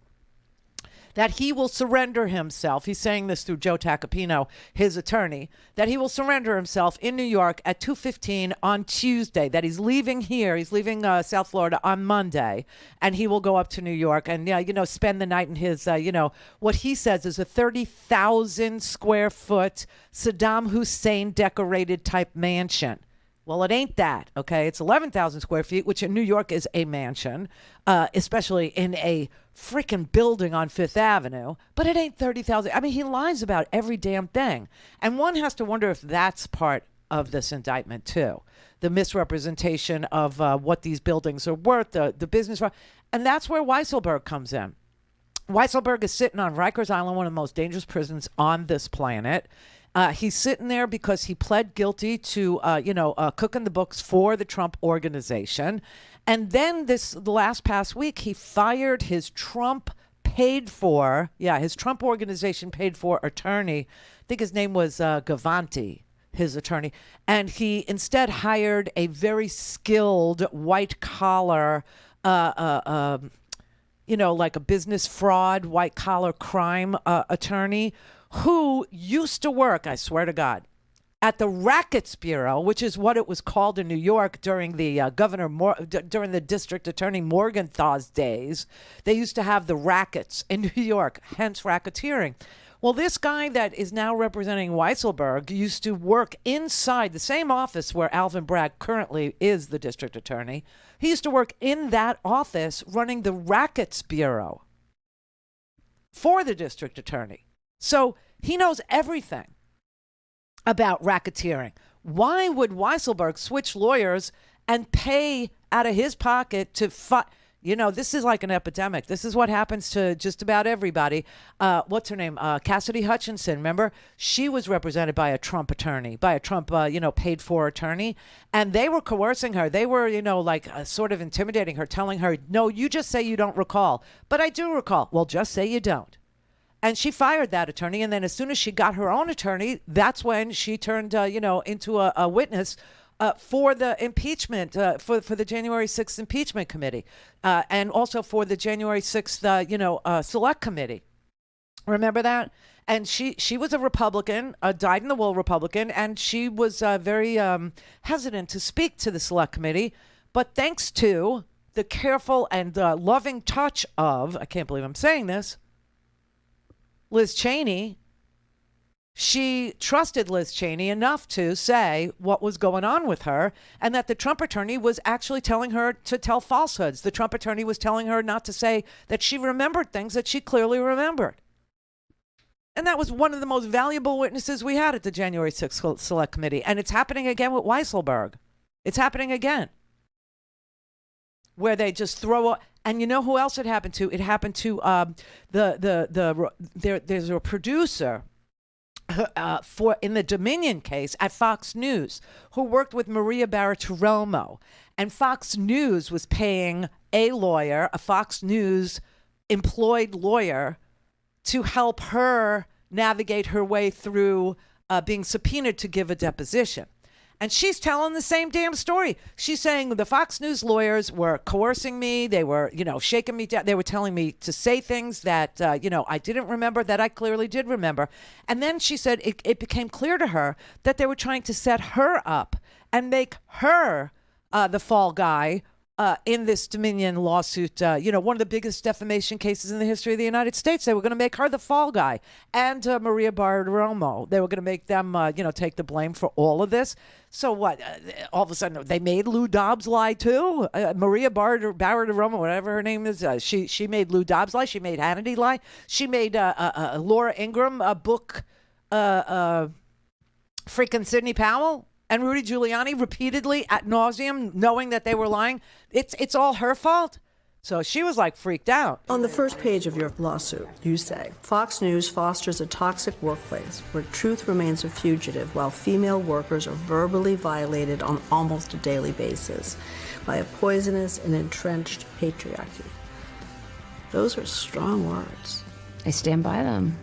that he will surrender himself. He's saying this through Joe Tacopino, his attorney, that he will surrender himself in New York at 2:15 on Tuesday, that he's leaving here. He's leaving South Florida on Monday, and he will go up to New York and, spend the night in his, what he says is a 30,000 square foot Saddam Hussein decorated type mansion. Well, it ain't that, okay? It's 11,000 square feet, which in New York is a mansion, especially in a freaking building on Fifth Avenue. But it ain't 30,000. I mean, he lies about every damn thing. And one has to wonder if that's part of this indictment, too. The misrepresentation of what these buildings are worth, the business. And that's where Weisselberg comes in. Weisselberg is sitting on Rikers Island, one of the most dangerous prisons on this planet. He's sitting there because he pled guilty to, cooking the books for the Trump organization. And then the past week, he fired his Trump organization paid for attorney. I think his name was Gavanti, his attorney. And he instead hired a very skilled white collar, like a business fraud, white collar crime attorney who used to work, I swear to God, at the Rackets Bureau, which is what it was called in New York during the during the District Attorney Morgenthau's days. They used to have the rackets in New York, hence racketeering. Well, this guy that is now representing Weisselberg used to work inside the same office where Alvin Bragg currently is the district attorney. He used to work in that office running the Rackets Bureau for the district attorney. So he knows everything about racketeering. Why would Weisselberg switch lawyers and pay out of his pocket to this is like an epidemic. This is what happens to just about everybody. What's her name? Cassidy Hutchinson. Remember? She was represented by a Trump attorney, by a Trump, paid for attorney. And they were coercing her. They were, sort of intimidating her, telling her, no, you just say you don't recall. But I do recall. Well, just say you don't. And she fired that attorney. And then as soon as she got her own attorney, that's when she turned, into a witness for the impeachment, for the January 6th impeachment committee, and also for the January 6th, select committee. Remember that? And she was a Republican, a dyed-in-the-wool Republican, and she was very hesitant to speak to the select committee. But thanks to the careful and loving touch of, I can't believe I'm saying this, Liz Cheney, she trusted Liz Cheney enough to say what was going on with her and that the Trump attorney was actually telling her to tell falsehoods. The Trump attorney was telling her not to say that she remembered things that she clearly remembered. And that was one of the most valuable witnesses we had at the January 6th Select Committee. And it's happening again with Weisselberg. It's happening again. Where they just throw... And you know who else it happened to? It happened to there's a producer in the Dominion case at Fox News who worked with Maria Bartiromo. And Fox News was paying a lawyer, a Fox News employed lawyer, to help her navigate her way through being subpoenaed to give a deposition. And she's telling the same damn story. She's saying the Fox News lawyers were coercing me. They were, shaking me down. They were telling me to say things that, I didn't remember, that I clearly did remember. And then she said it became clear to her that they were trying to set her up and make her the fall guy in this Dominion lawsuit, one of the biggest defamation cases in the history of the United States. They were going to make her the fall guy. And Maria Bartiromo, they were going to make them, take the blame for all of this. So what? All of a sudden, they made Lou Dobbs lie too? Maria Bartiromo, whatever her name is, she made Lou Dobbs lie. She made Hannity lie. She made Laura Ingraham book freaking Sidney Powell and Rudy Giuliani repeatedly ad nauseum, knowing that they were lying. It's all her fault. So she was like freaked out. On the first page of your lawsuit, you say, Fox News fosters a toxic workplace where truth remains a fugitive while female workers are verbally violated on almost a daily basis by a poisonous and entrenched patriarchy. Those are strong words. I stand by them.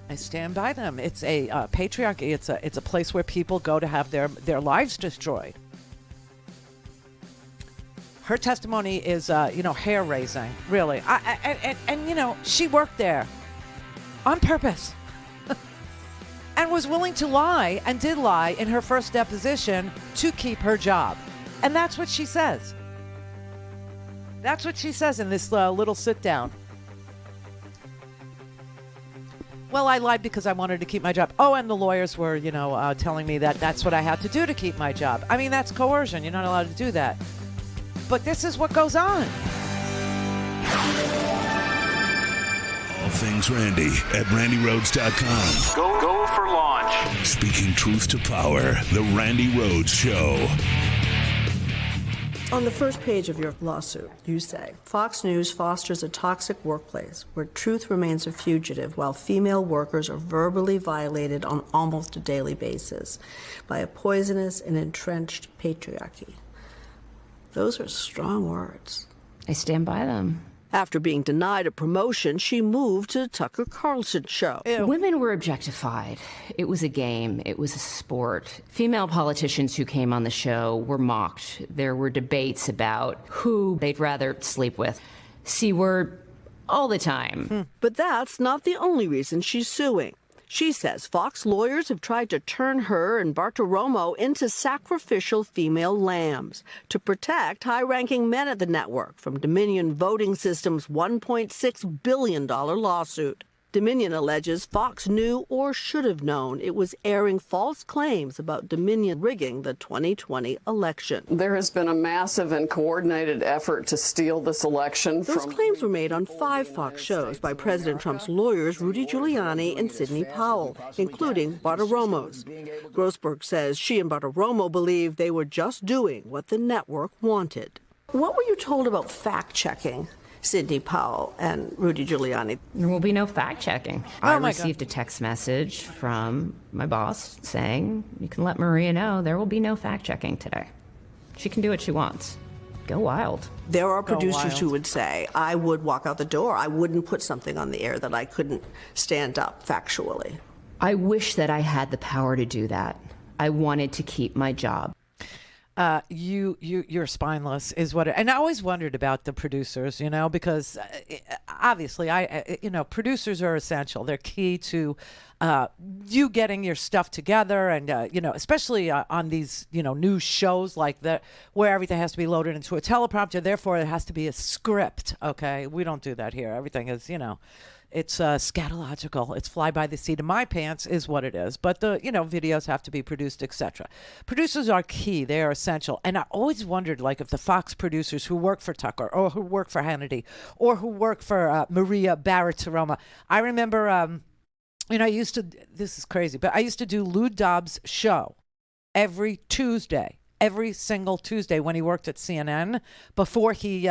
I stand by them. It's a patriarchy. It's a place where people go to have their lives destroyed. Her testimony is, hair raising, really. And she worked there on purpose and was willing to lie and did lie in her first deposition to keep her job. And that's what she says. That's what she says in this little sit down. Well, I lied because I wanted to keep my job. Oh, and the lawyers were, telling me that that's what I had to do to keep my job. I mean, that's coercion. You're not allowed to do that. But this is what goes on. All things Randi at RandiRhodes.com. Go for launch. Speaking truth to power, the Randi Rhodes Show. On the first page of your lawsuit, you say, Fox News fosters a toxic workplace where truth remains a fugitive while female workers are verbally violated on almost a daily basis by a poisonous and entrenched patriarchy. Those are strong words. I stand by them. After being denied a promotion, she moved to the Tucker Carlson show. Women were objectified. It was a game. It was a sport. Female politicians who came on the show were mocked. There were debates about who they'd rather sleep with. C-word all the time. But that's not the only reason she's suing. She says Fox lawyers have tried to turn her and Bartiromo into sacrificial female lambs to protect high-ranking men at the network from Dominion Voting System's $1.6 billion lawsuit. Dominion alleges Fox knew or should have known it was airing false claims about Dominion rigging the 2020 election. There has been a massive and coordinated effort to steal this election. Those claims were made on 5 Fox shows by President Trump's lawyers Rudy Giuliani and Sidney Powell, including Bartiromo's. Grossberg says she and Bartiromo believe they were just doing what the network wanted. What were you told about fact-checking Sidney Powell and Rudy Giuliani? There will be no fact-checking. Oh, I received a text message from my boss saying, you can let Maria know there will be no fact-checking today. She can do what she wants. Go wild. There are producers who would say, I would walk out the door. I wouldn't put something on the air that I couldn't stand up factually. I wish that I had the power to do that. I wanted to keep my job. you're spineless is what and I always wondered about the producers, because obviously producers are essential. They're key to you getting your stuff together, and especially on these news shows like that where everything has to be loaded into a teleprompter. Therefore, it has to be a script. Okay, we don't do that here. Everything is it's scatological. It's fly by the seat of my pants is what it is. But the videos have to be produced, etc. Producers are key. They are essential. And I always wondered, like, if the Fox producers who work for Tucker or who work for Hannity or who work for Maria Bartiromo. I remember, I used to. This is crazy, but I used to do Lou Dobbs' show every Tuesday. Every single Tuesday when he worked at CNN before he,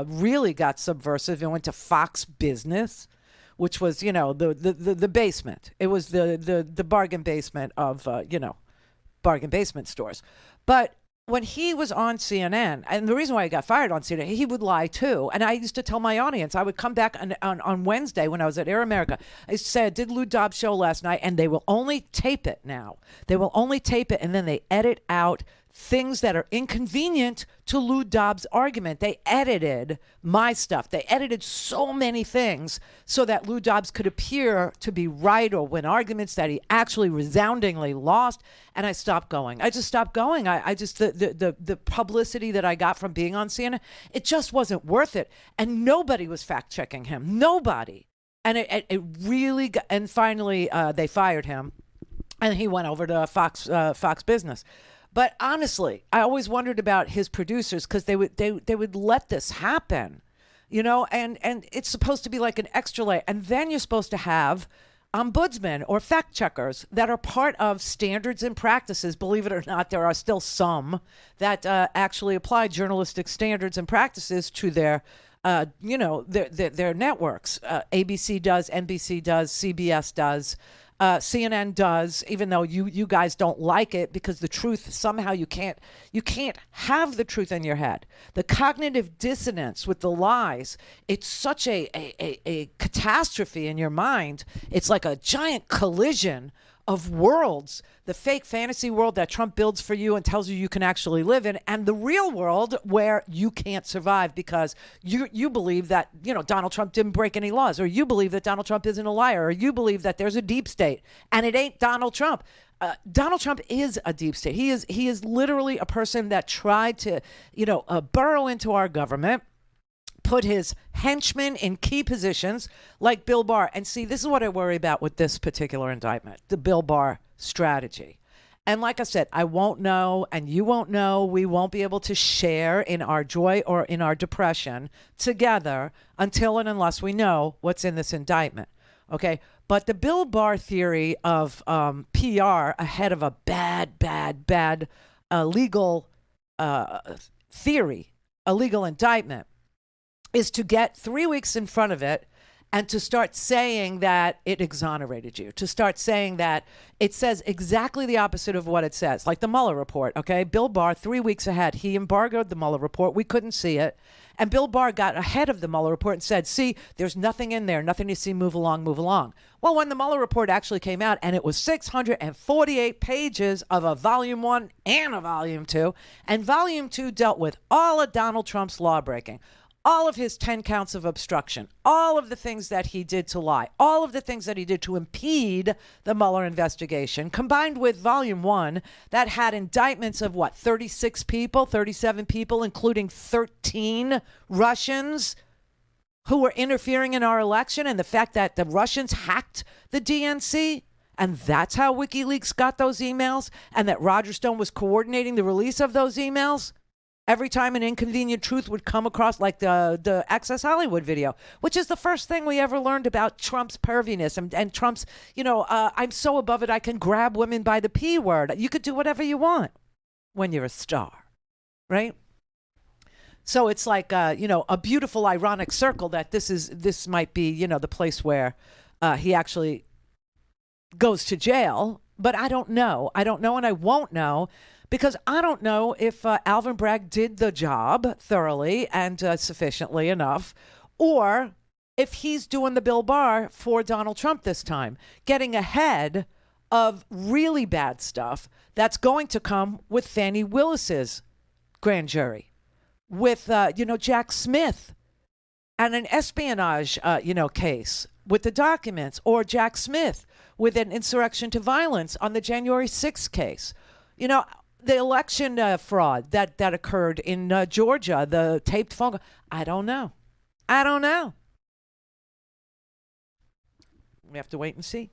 really got subversive and went to Fox Business, which was, the basement. It was the bargain basement of, bargain basement stores. But when he was on CNN, and the reason why he got fired on CNN, he would lie too. And I used to tell my audience, I would come back on Wednesday when I was at Air America. I used to say, I did Lou Dobbs' show last night, and they will only tape it now. They will only tape it, and then they edit out things that are inconvenient to Lou Dobbs' argument. They edited my stuff. They edited so many things so that Lou Dobbs could appear to be right or win arguments that he actually resoundingly lost. And I stopped going. I just stopped going. I just, the publicity that I got from being on CNN, it just wasn't worth it. And nobody was fact checking him. Nobody. And it really got, and finally they fired him and he went over to Fox Business. But honestly, I always wondered about his producers because they would let this happen, and it's supposed to be like an extra layer. And then you're supposed to have ombudsmen or fact checkers that are part of standards and practices. Believe it or not, there are still some that actually apply journalistic standards and practices to their networks. ABC does, NBC does, CBS does. CNN does, even though you guys don't like it because the truth somehow you can't have the truth in your head. The cognitive dissonance with the lies, it's such a catastrophe in your mind. It's like a giant collision of worlds, the fake fantasy world that Trump builds for you and tells you can actually live in, and the real world where you can't survive because you believe that Donald Trump didn't break any laws, or you believe that Donald Trump isn't a liar, or you believe that there's a deep state, and it ain't Donald Trump. Donald Trump is a deep state. He is literally a person that tried to burrow into our government, put his henchmen in key positions like Bill Barr. And see, this is what I worry about with this particular indictment, the Bill Barr strategy. And like I said, I won't know and you won't know. We won't be able to share in our joy or in our depression together until and unless we know what's in this indictment. Okay. But the Bill Barr theory of PR ahead of a bad legal theory, a legal indictment, is to get 3 weeks in front of it and to start saying that it exonerated you, to start saying that it says exactly the opposite of what it says, like the Mueller report, okay? Bill Barr, 3 weeks ahead, he embargoed the Mueller report. We couldn't see it. And Bill Barr got ahead of the Mueller report and said, see, there's nothing in there, nothing to see, move along, move along. Well, when the Mueller report actually came out, and it was 648 pages of a volume 1 and a volume 2, and volume 2 dealt with all of Donald Trump's lawbreaking, all of his 10 counts of obstruction, all of the things that he did to lie, all of the things that he did to impede the Mueller investigation, combined with volume 1 that had indictments of 36 people, 37 people, including 13 Russians who were interfering in our election, and the fact that the Russians hacked the DNC. And that's how WikiLeaks got those emails, and that Roger Stone was coordinating the release of those emails. Every time an inconvenient truth would come across, like the Access Hollywood video, which is the first thing we ever learned about Trump's perviness and Trump's, I'm so above it I can grab women by the P word. You could do whatever you want when you're a star, right? So it's like, a beautiful ironic circle that this might be, the place where he actually goes to jail. But I don't know. I don't know, and I won't know. Because I don't know if Alvin Bragg did the job thoroughly and sufficiently enough, or if he's doing the Bill Barr for Donald Trump this time, getting ahead of really bad stuff that's going to come with Fannie Willis's grand jury, with, Jack Smith and an espionage, case with the documents, or Jack Smith with an insurrection to violence on the January 6th case. The election fraud that occurred in Georgia, the taped phone call. I don't know. We have to wait and see.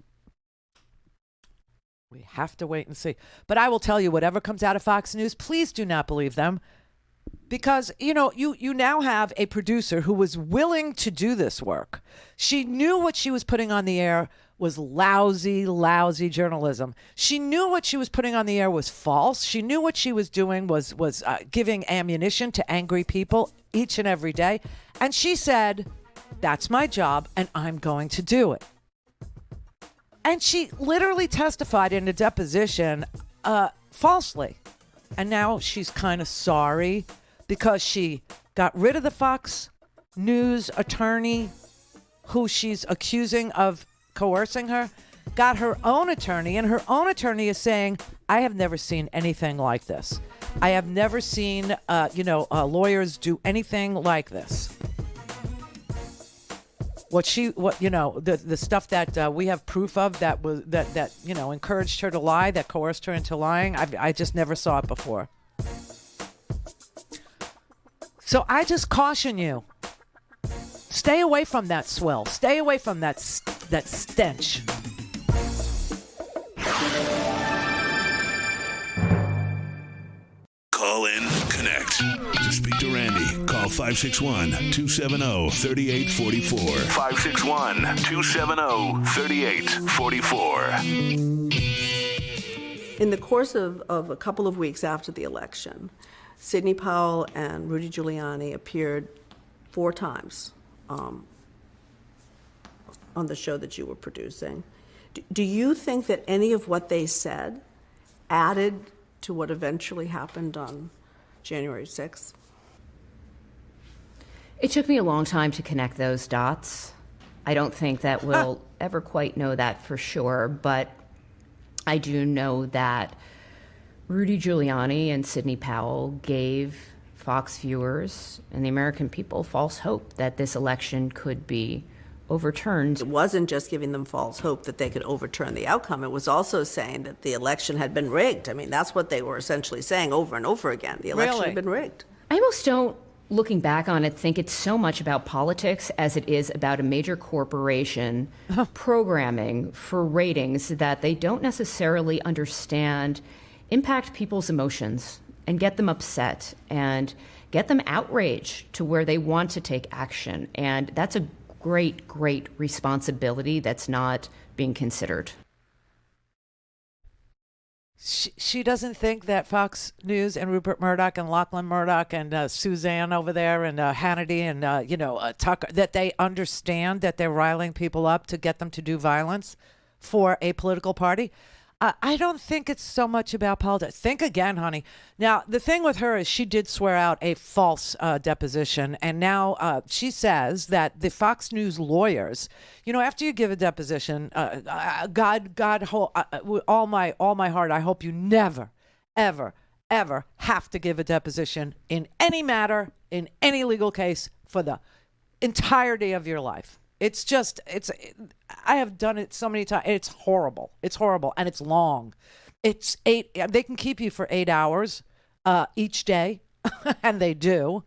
But I will tell you, whatever comes out of Fox News, please do not believe them. Because, you now have a producer who was willing to do this work. She knew what she was putting on the air was lousy journalism. She knew what she was putting on the air was false. She knew what she was doing was giving ammunition to angry people each and every day. And she said, that's my job and I'm going to do it. And she literally testified in a deposition falsely. And now she's kind of sorry because she got rid of the Fox News attorney who she's accusing of coercing her, got her own attorney, and her own attorney is saying, I have never seen anything like this. I have never seen, lawyers do anything like this. The stuff that we have proof of that encouraged her to lie, that coerced her into lying. I just never saw it before. So I just caution you. Stay away from that swill. Stay away from that stench. Call in, connect. To speak to Randi, call 561-270-3844. 561-270-3844. In the course of a couple of weeks after the election, Sidney Powell and Rudy Giuliani appeared 4 times on the show that you were producing. Do you think that any of what they said added to what eventually happened on January 6th? It took me a long time to connect those dots. I don't think that we'll ever quite know that for sure, but I do know that Rudy Giuliani and Sidney Powell gave Fox viewers and the American people false hope that this election could be overturned. It wasn't just giving them false hope that they could overturn the outcome. It was also saying that the election had been rigged. I mean, that's what they were essentially saying over and over again. The election had been rigged. I almost don't, looking back on it, think it's so much about politics as it is about a major corporation programming for ratings that they don't necessarily understand impact people's emotions and get them upset and get them outraged to where they want to take action. And that's a great, great responsibility that's not being considered. She doesn't think that Fox News and Rupert Murdoch and Lachlan Murdoch and Suzanne over there and Hannity and Tucker, that they understand that they're riling people up to get them to do violence for a political party. I don't think it's so much about politics. Think again, honey. Now, the thing with her is she did swear out a false deposition, and now she says that the Fox News lawyers, after you give a deposition, all my heart, I hope you never, ever, ever have to give a deposition in any matter, in any legal case for the entirety of your life. I have done it so many times. It's horrible. And it's long. They can keep you for 8 hours each day, and they do.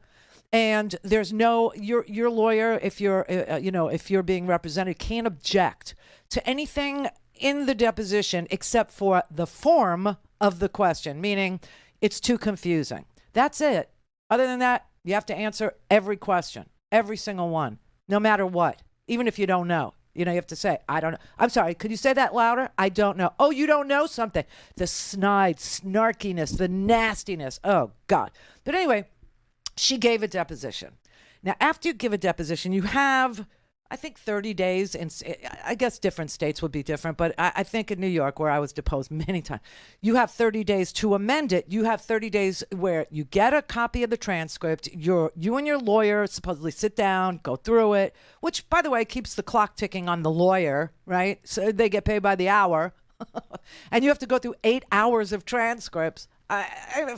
And there's your lawyer, if you're being represented, can't object to anything in the deposition except for the form of the question, meaning it's too confusing. That's it. Other than that, you have to answer every question, every single one, no matter what. Even if you don't know, you have to say, I don't know. I'm sorry. Could you say that louder? I don't know. Oh, you don't know something. The snide, snarkiness, the nastiness. Oh, God. But anyway, she gave a deposition. Now, after you give a deposition, you have, I think, 30 days. And I guess different states would be different. But I think in New York, where I was deposed many times, you have 30 days to amend it. You have 30 days where you get a copy of the transcript. You and your lawyer supposedly sit down, go through it, which, by the way, keeps the clock ticking on the lawyer, right? So they get paid by the hour. And you have to go through 8 hours of transcripts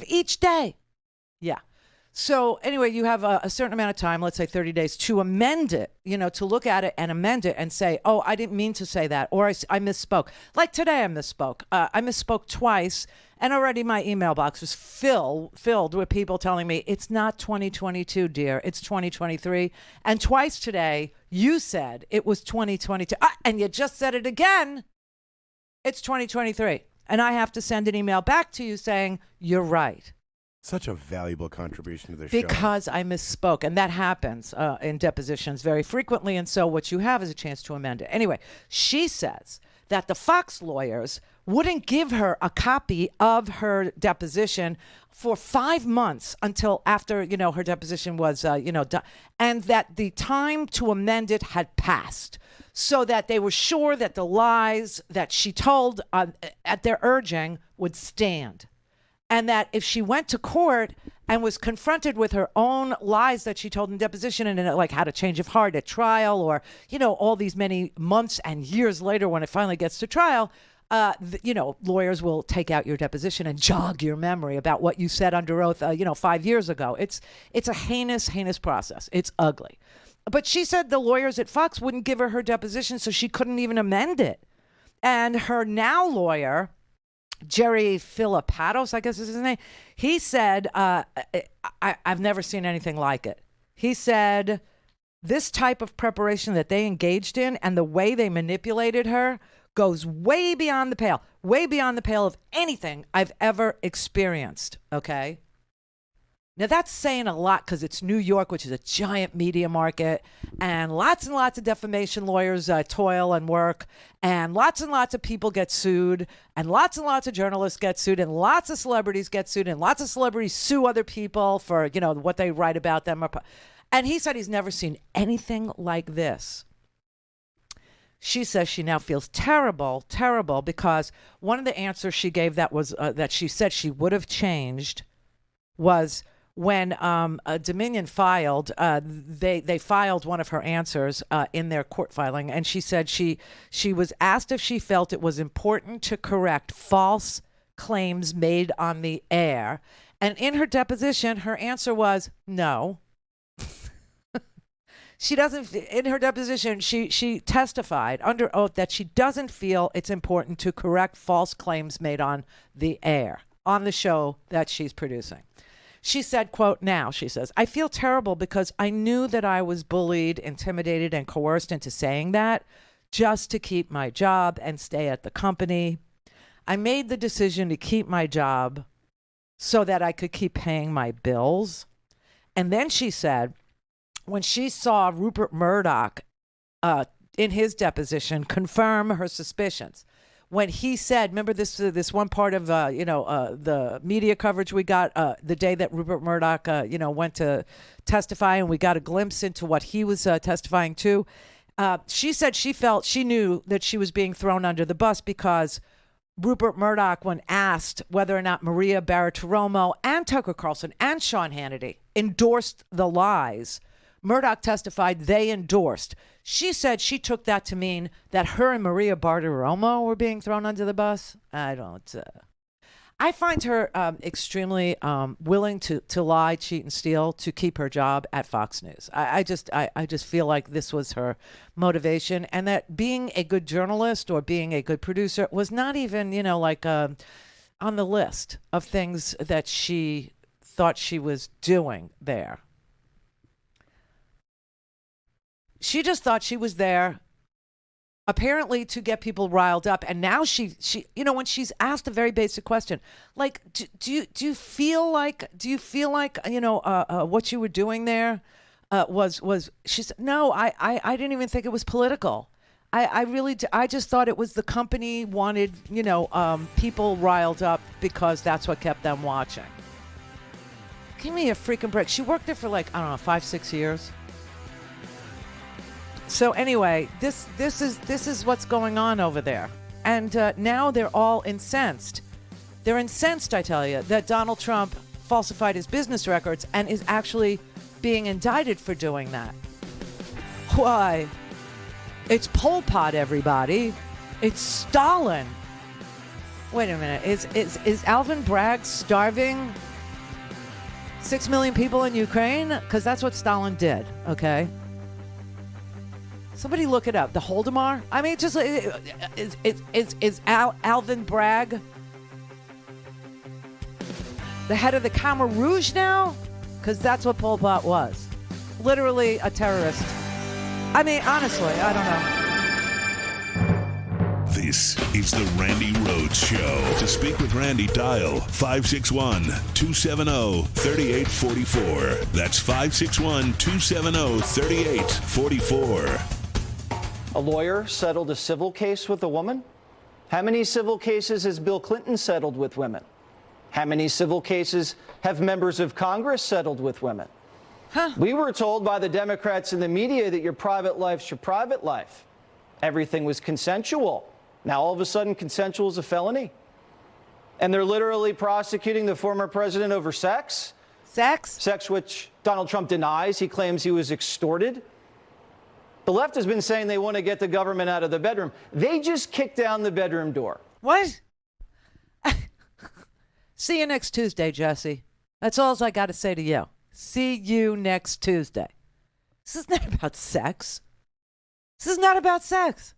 each day. Yeah. So anyway, you have a certain amount of time, let's say 30 days, to amend it, to look at it and amend it and say, oh, I didn't mean to say that, or I misspoke. Like today I misspoke. I misspoke twice, and already my email box was filled with people telling me, it's not 2022, dear, it's 2023. And twice today, you said it was 2022, and you just said it again. It's 2023. And I have to send an email back to you saying, you're right. Such a valuable contribution to the show. Because I misspoke. And that happens in depositions very frequently. And so what you have is a chance to amend it. Anyway, she says that the Fox lawyers wouldn't give her a copy of her deposition for 5 months until after, her deposition was, done. And that the time to amend it had passed. So that they were sure that the lies that she told at their urging would stand. And that if she went to court and was confronted with her own lies that she told in deposition and like had a change of heart at trial or, all these many months and years later when it finally gets to trial, lawyers will take out your deposition and jog your memory about what you said under oath, 5 years ago. It's a heinous process. It's ugly. But she said the lawyers at Fox wouldn't give her deposition, so she couldn't even amend it. And her now lawyer, Jerry Filipatos, I guess is his name, he said, I've never seen anything like it. He said, this type of preparation that they engaged in and the way they manipulated her goes way beyond the pale of anything I've ever experienced, okay? Now, that's saying a lot because it's New York, which is a giant media market, and lots of defamation lawyers toil and work, and lots of people get sued, and lots of journalists get sued, and lots of celebrities get sued, and lots of celebrities sue other people for, what they write about them. And he said he's never seen anything like this. She says she now feels terrible, because one of the answers she gave that was that she said she would have changed was when Dominion filed, they filed one of her answers in their court filing, and she said she was asked if she felt it was important to correct false claims made on the air, and in her deposition, her answer was no. She doesn't. In her deposition, she testified under oath that she doesn't feel it's important to correct false claims made on the air on the show that she's producing. She said, quote, now, she says, I feel terrible because I knew that I was bullied, intimidated, and coerced into saying that just to keep my job and stay at the company. I made the decision to keep my job so that I could keep paying my bills. And then she said, when she saw Rupert Murdoch in his deposition confirm her suspicions, when he said, remember this one part of the media coverage we got the day that Rupert Murdoch went to testify, and we got a glimpse into what he was testifying to. She said she knew that she was being thrown under the bus because Rupert Murdoch, when asked whether or not Maria Bartiromo and Tucker Carlson and Sean Hannity endorsed the lies, Murdoch testified they endorsed. She said she took that to mean that her and Maria Bartiromo were being thrown under the bus. I find her extremely willing to lie, cheat, and steal to keep her job at Fox News. I just feel like this was her motivation, and that being a good journalist or being a good producer was not even, on the list of things that she thought she was doing there. She just thought she was there apparently to get people riled up. And now she when she's asked a very basic question, like, do you feel like what you were doing there was she said, no, I didn't even think it was political. I just thought it was the company wanted, people riled up because that's what kept them watching. Give me a freaking break. She worked there for 5-6 years. So anyway, this is what's going on over there. And now they're all incensed. They're incensed, I tell you, that Donald Trump falsified his business records and is actually being indicted for doing that. Why? It's Pol Pot, everybody. It's Stalin. Wait a minute. Is Alvin Bragg starving 6 million people in Ukraine? Because that's what Stalin did, okay? Somebody look it up. The Holodomor? I mean, just is Alvin Bragg the head of the Khmer Rouge now? Because that's what Pol Pot was. Literally a terrorist. I mean, honestly, I don't know. This is the Randi Rhodes Show. To speak with Randi, dial 561-270-3844. That's 561-270-3844. A lawyer settled a civil case with a woman? How many civil cases has Bill Clinton settled with women? How many civil cases have members of Congress settled with women? We were told by the Democrats in the media that your private life's your private life. Everything was consensual. Now, all of a sudden, consensual is a felony? And they're literally prosecuting the former president over sex? Sex? Sex which Donald Trump denies. He claims he was extorted. The left has been saying they want to get the government out of the bedroom. They just kicked down the bedroom door. What? See you next Tuesday, Jesse. That's all I got to say to you. See you next Tuesday. This is not about sex. This is not about sex.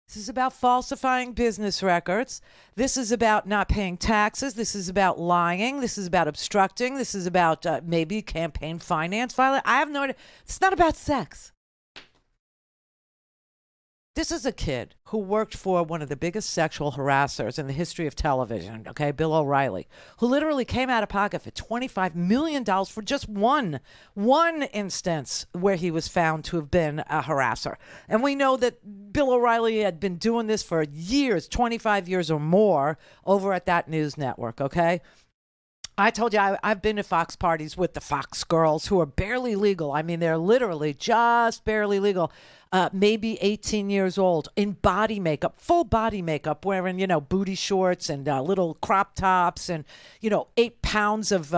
This is about falsifying business records. This is about not paying taxes. This is about lying. This is about obstructing. This is about maybe campaign finance violation. I have no idea. It's not about sex. This is a kid who worked for one of the biggest sexual harassers in the history of television, okay, Bill O'Reilly, who literally came out of pocket for $25 million for just one instance where he was found to have been a harasser. And we know that Bill O'Reilly had been doing this for years, 25 years or more, over at that news network, okay? I told you I've been to Fox parties with the Fox girls who are barely legal. I mean, they're literally just barely legal. Maybe 18 years old, in body makeup, full body makeup, wearing, booty shorts and little crop tops and, 8 pounds of,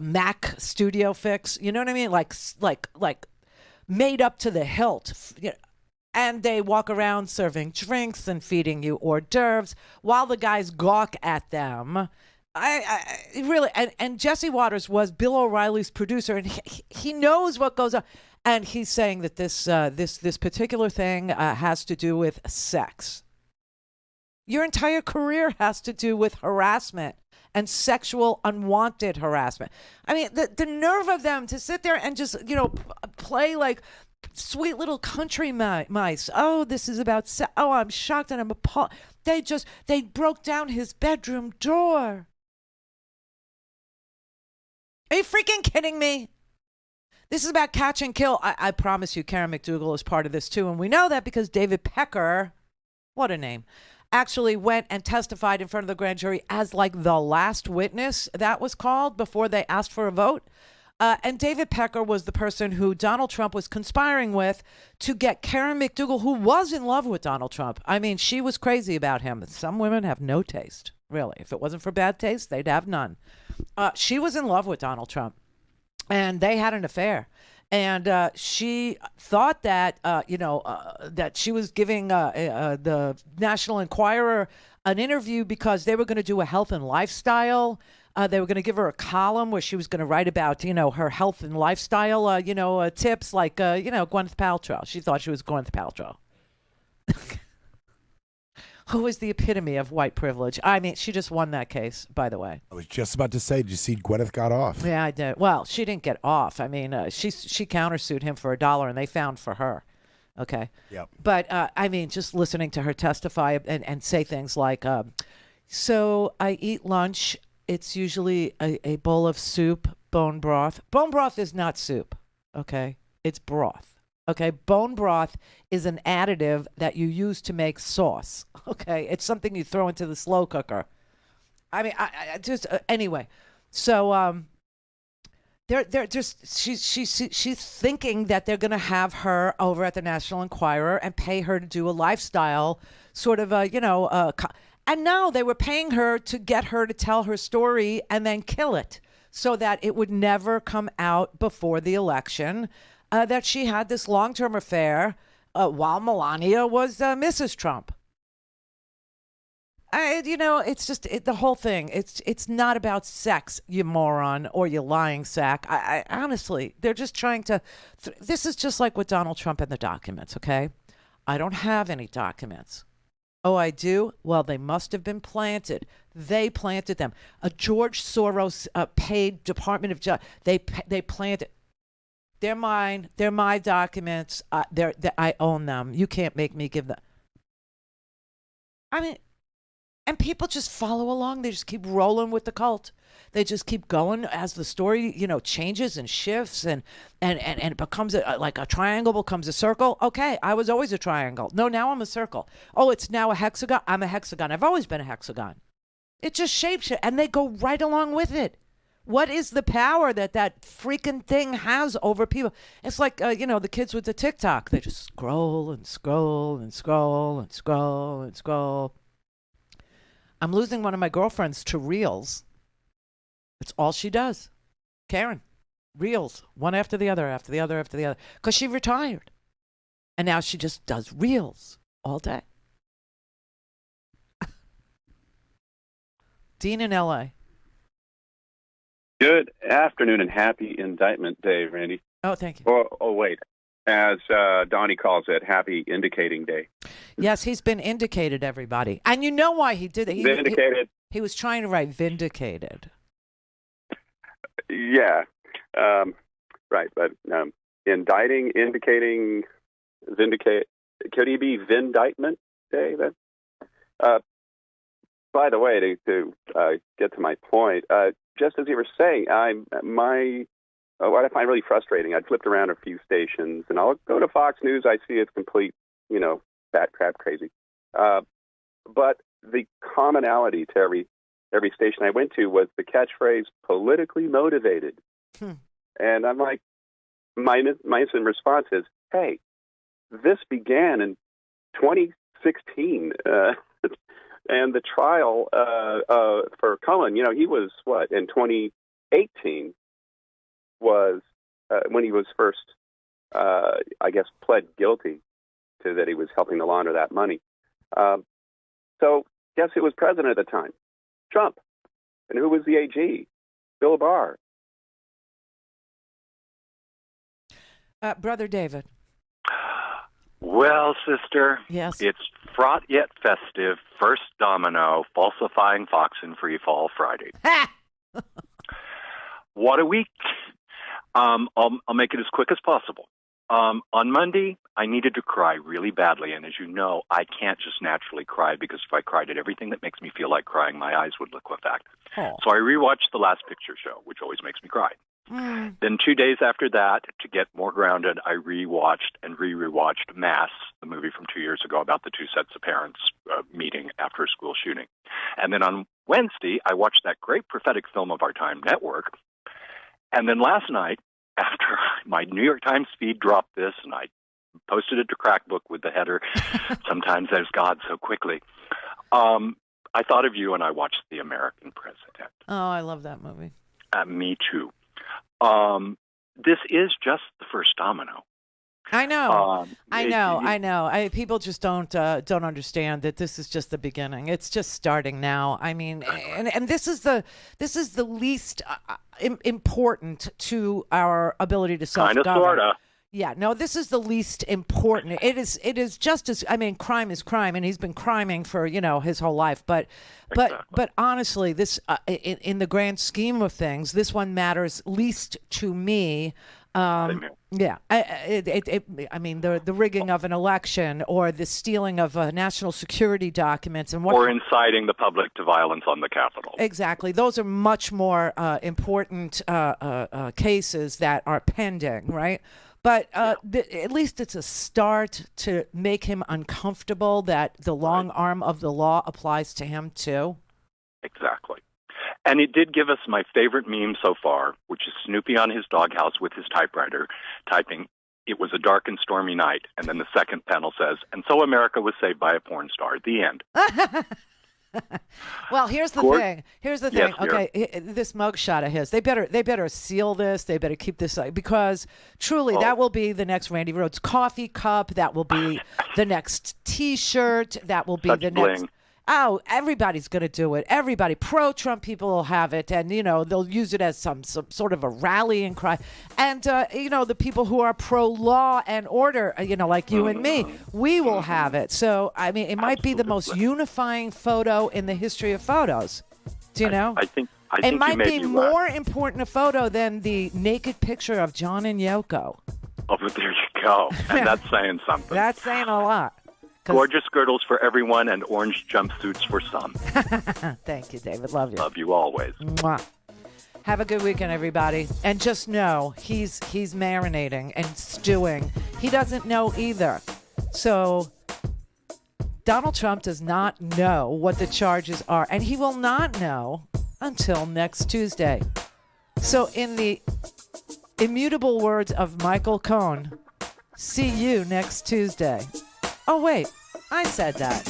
Mac Studio Fix. You know what I mean? Like made up to the hilt. And they walk around serving drinks and feeding you hors d'oeuvres while the guys gawk at them. I really, and Jesse Waters was Bill O'Reilly's producer, and he knows what goes on. And he's saying that this particular thing has to do with sex. Your entire career has to do with harassment and sexual unwanted harassment. I mean, the nerve of them to sit there and just, play like sweet little country mice. Oh, this is about sex. Oh, I'm shocked and I'm appalled. They broke down his bedroom door. Are you freaking kidding me? This is about catch and kill. I promise you, Karen McDougal is part of this too. And we know that because David Pecker, what a name, actually went and testified in front of the grand jury as like the last witness, that was called, before they asked for a vote. And David Pecker was the person who Donald Trump was conspiring with to get Karen McDougal, who was in love with Donald Trump. I mean, she was crazy about him. Some women have no taste, really. If it wasn't for bad taste, they'd have none. She was in love with Donald Trump. And they had an affair. And she thought that, that she was giving the National Enquirer an interview because they were going to do a health and lifestyle. They were going to give her a column where she was going to write about, her health and lifestyle, tips like, Gwyneth Paltrow. She thought she was Gwyneth Paltrow. Who is the epitome of white privilege? I mean, she just won that case, by the way. I was just about to say, did you see Gwyneth got off? Yeah, I did. Well, she didn't get off. I mean, she countersued him for $1, and they found for her. Okay. Yep. But I mean, just listening to her testify and say things like, so I eat lunch. It's usually a bowl of soup, bone broth. Bone broth is not soup. Okay. It's broth. Okay, bone broth is an additive that you use to make sauce. Okay, it's something you throw into the slow cooker. I mean, I just anyway. So they're just she's thinking that they're going to have her over at the National Enquirer and pay her to do a lifestyle sort of and now they were paying her to get her to tell her story and then kill it so that it would never come out before the election. That she had this long-term affair while Melania was Mrs. Trump. It's just the whole thing. It's not about sex, you moron, or you lying sack. I honestly, they're just trying to. This is just like with Donald Trump and the documents. Okay, I don't have any documents. Oh, I do? Well, they must have been planted. They planted them. A George Soros paid Department of Justice. They planted. They're mine. They're my documents. I own them. You can't make me give them. I mean. And people just follow along. They just keep rolling with the cult. They just keep going as the story, changes and shifts and it becomes like a triangle becomes a circle. Okay, I was always a triangle. No, now I'm a circle. Oh, it's now a hexagon. I'm a hexagon. I've always been a hexagon. It just shapes it, and they go right along with it. What is the power that freaking thing has over people? It's like, the kids with the TikTok. They just scroll and scroll and scroll and scroll and scroll. I'm losing one of my girlfriends to Reels. It's all she does. Karen, Reels, one after the other, after the other, after the other. Because she retired. And now she just does Reels all day. Dean in L.A. Good afternoon and happy Indictment Day, Randy. Oh, thank you. Oh wait. As Donnie calls it, happy Indicating Day. Yes, he's been indicated, everybody. And you know why he did it. Vindicated. He was trying to write vindicated. Yeah. Right. But indicting, indicating, vindicate. Could he be Vindictment Day then? By the way, to get to my point, just as you were saying, what I find really frustrating, I flipped around a few stations, and I'll go to Fox News. I see it's complete, bat crap crazy. But the commonality to every station I went to was the catchphrase "politically motivated," and I'm like, my instant response is, "Hey, this began in 2016." And the trial for Cullen, he was in 2018 was when he was first, pled guilty to that he was helping to launder that money. So guess who was president at the time? Trump. And who was the AG? Bill Barr. Brother David. Well, sister, yes. It's fraught yet festive. First domino, falsifying Fox in Free Fall Friday. What a week. I'll make it as quick as possible. On Monday, I needed to cry really badly, and as you know, I can't just naturally cry because if I cried at everything that makes me feel like crying, my eyes would liquefact. Oh. So I rewatched The Last Picture Show, which always makes me cry. Then 2 days after that, to get more grounded, I rewatched and rewatched Mass, the movie from 2 years ago about the two sets of parents meeting after a school shooting. And then on Wednesday, I watched that great prophetic film of our time, Network. And then last night, after my New York Times feed dropped this, and I posted it to Crackbook with the header, "Sometimes there's God so quickly," I thought of you and I watched The American President. Oh, I love that movie. Me too. This is just the first domino. I know. I know. People just don't understand that this is just the beginning. It's just starting now. I mean, and this is the least important to our ability to self-govern. Kind of, sorta. Yeah, no, this is the least important. It is just as, crime is crime, and he's been criming for, his whole life. But honestly, this, in the grand scheme of things, this one matters least to me. Yeah, the rigging of an election or the stealing of national security documents or inciting the public to violence on the Capitol. Exactly. Those are much more important cases that are pending, right? But at least it's a start to make him uncomfortable that the long arm of the law applies to him too. Exactly. And it did give us my favorite meme so far, which is Snoopy on his doghouse with his typewriter typing, "It was a dark and stormy night." And then the second panel says, "And so America was saved by a porn star." The end. Well, here's the thing. Yes, okay, this mugshot of his. They better seal this. They better keep this because truly that will be the next Randi Rhodes coffee cup. That will be the next T-shirt. That will be Such the bling. next. Oh, everybody's going to do it. Everybody, pro-Trump people will have it, and they'll use it as some sort of a rallying cry. And the people who are pro-law and order, like you and me, we will have it. So I mean, it might be the most unifying photo in the history of photos. Do you know? I think it might be more important a photo than the naked picture of John and Yoko. Oh, but there you go, and that's saying something. That's saying a lot. Gorgeous girdles for everyone and orange jumpsuits for some. Thank you, David. Love you. Love you always. Mwah. Have a good weekend, everybody. And just know he's marinating and stewing. He doesn't know either. So Donald Trump does not know what the charges are, and he will not know until next Tuesday. So in the immutable words of Michael Cohen, see you next Tuesday. Oh, wait, I said that.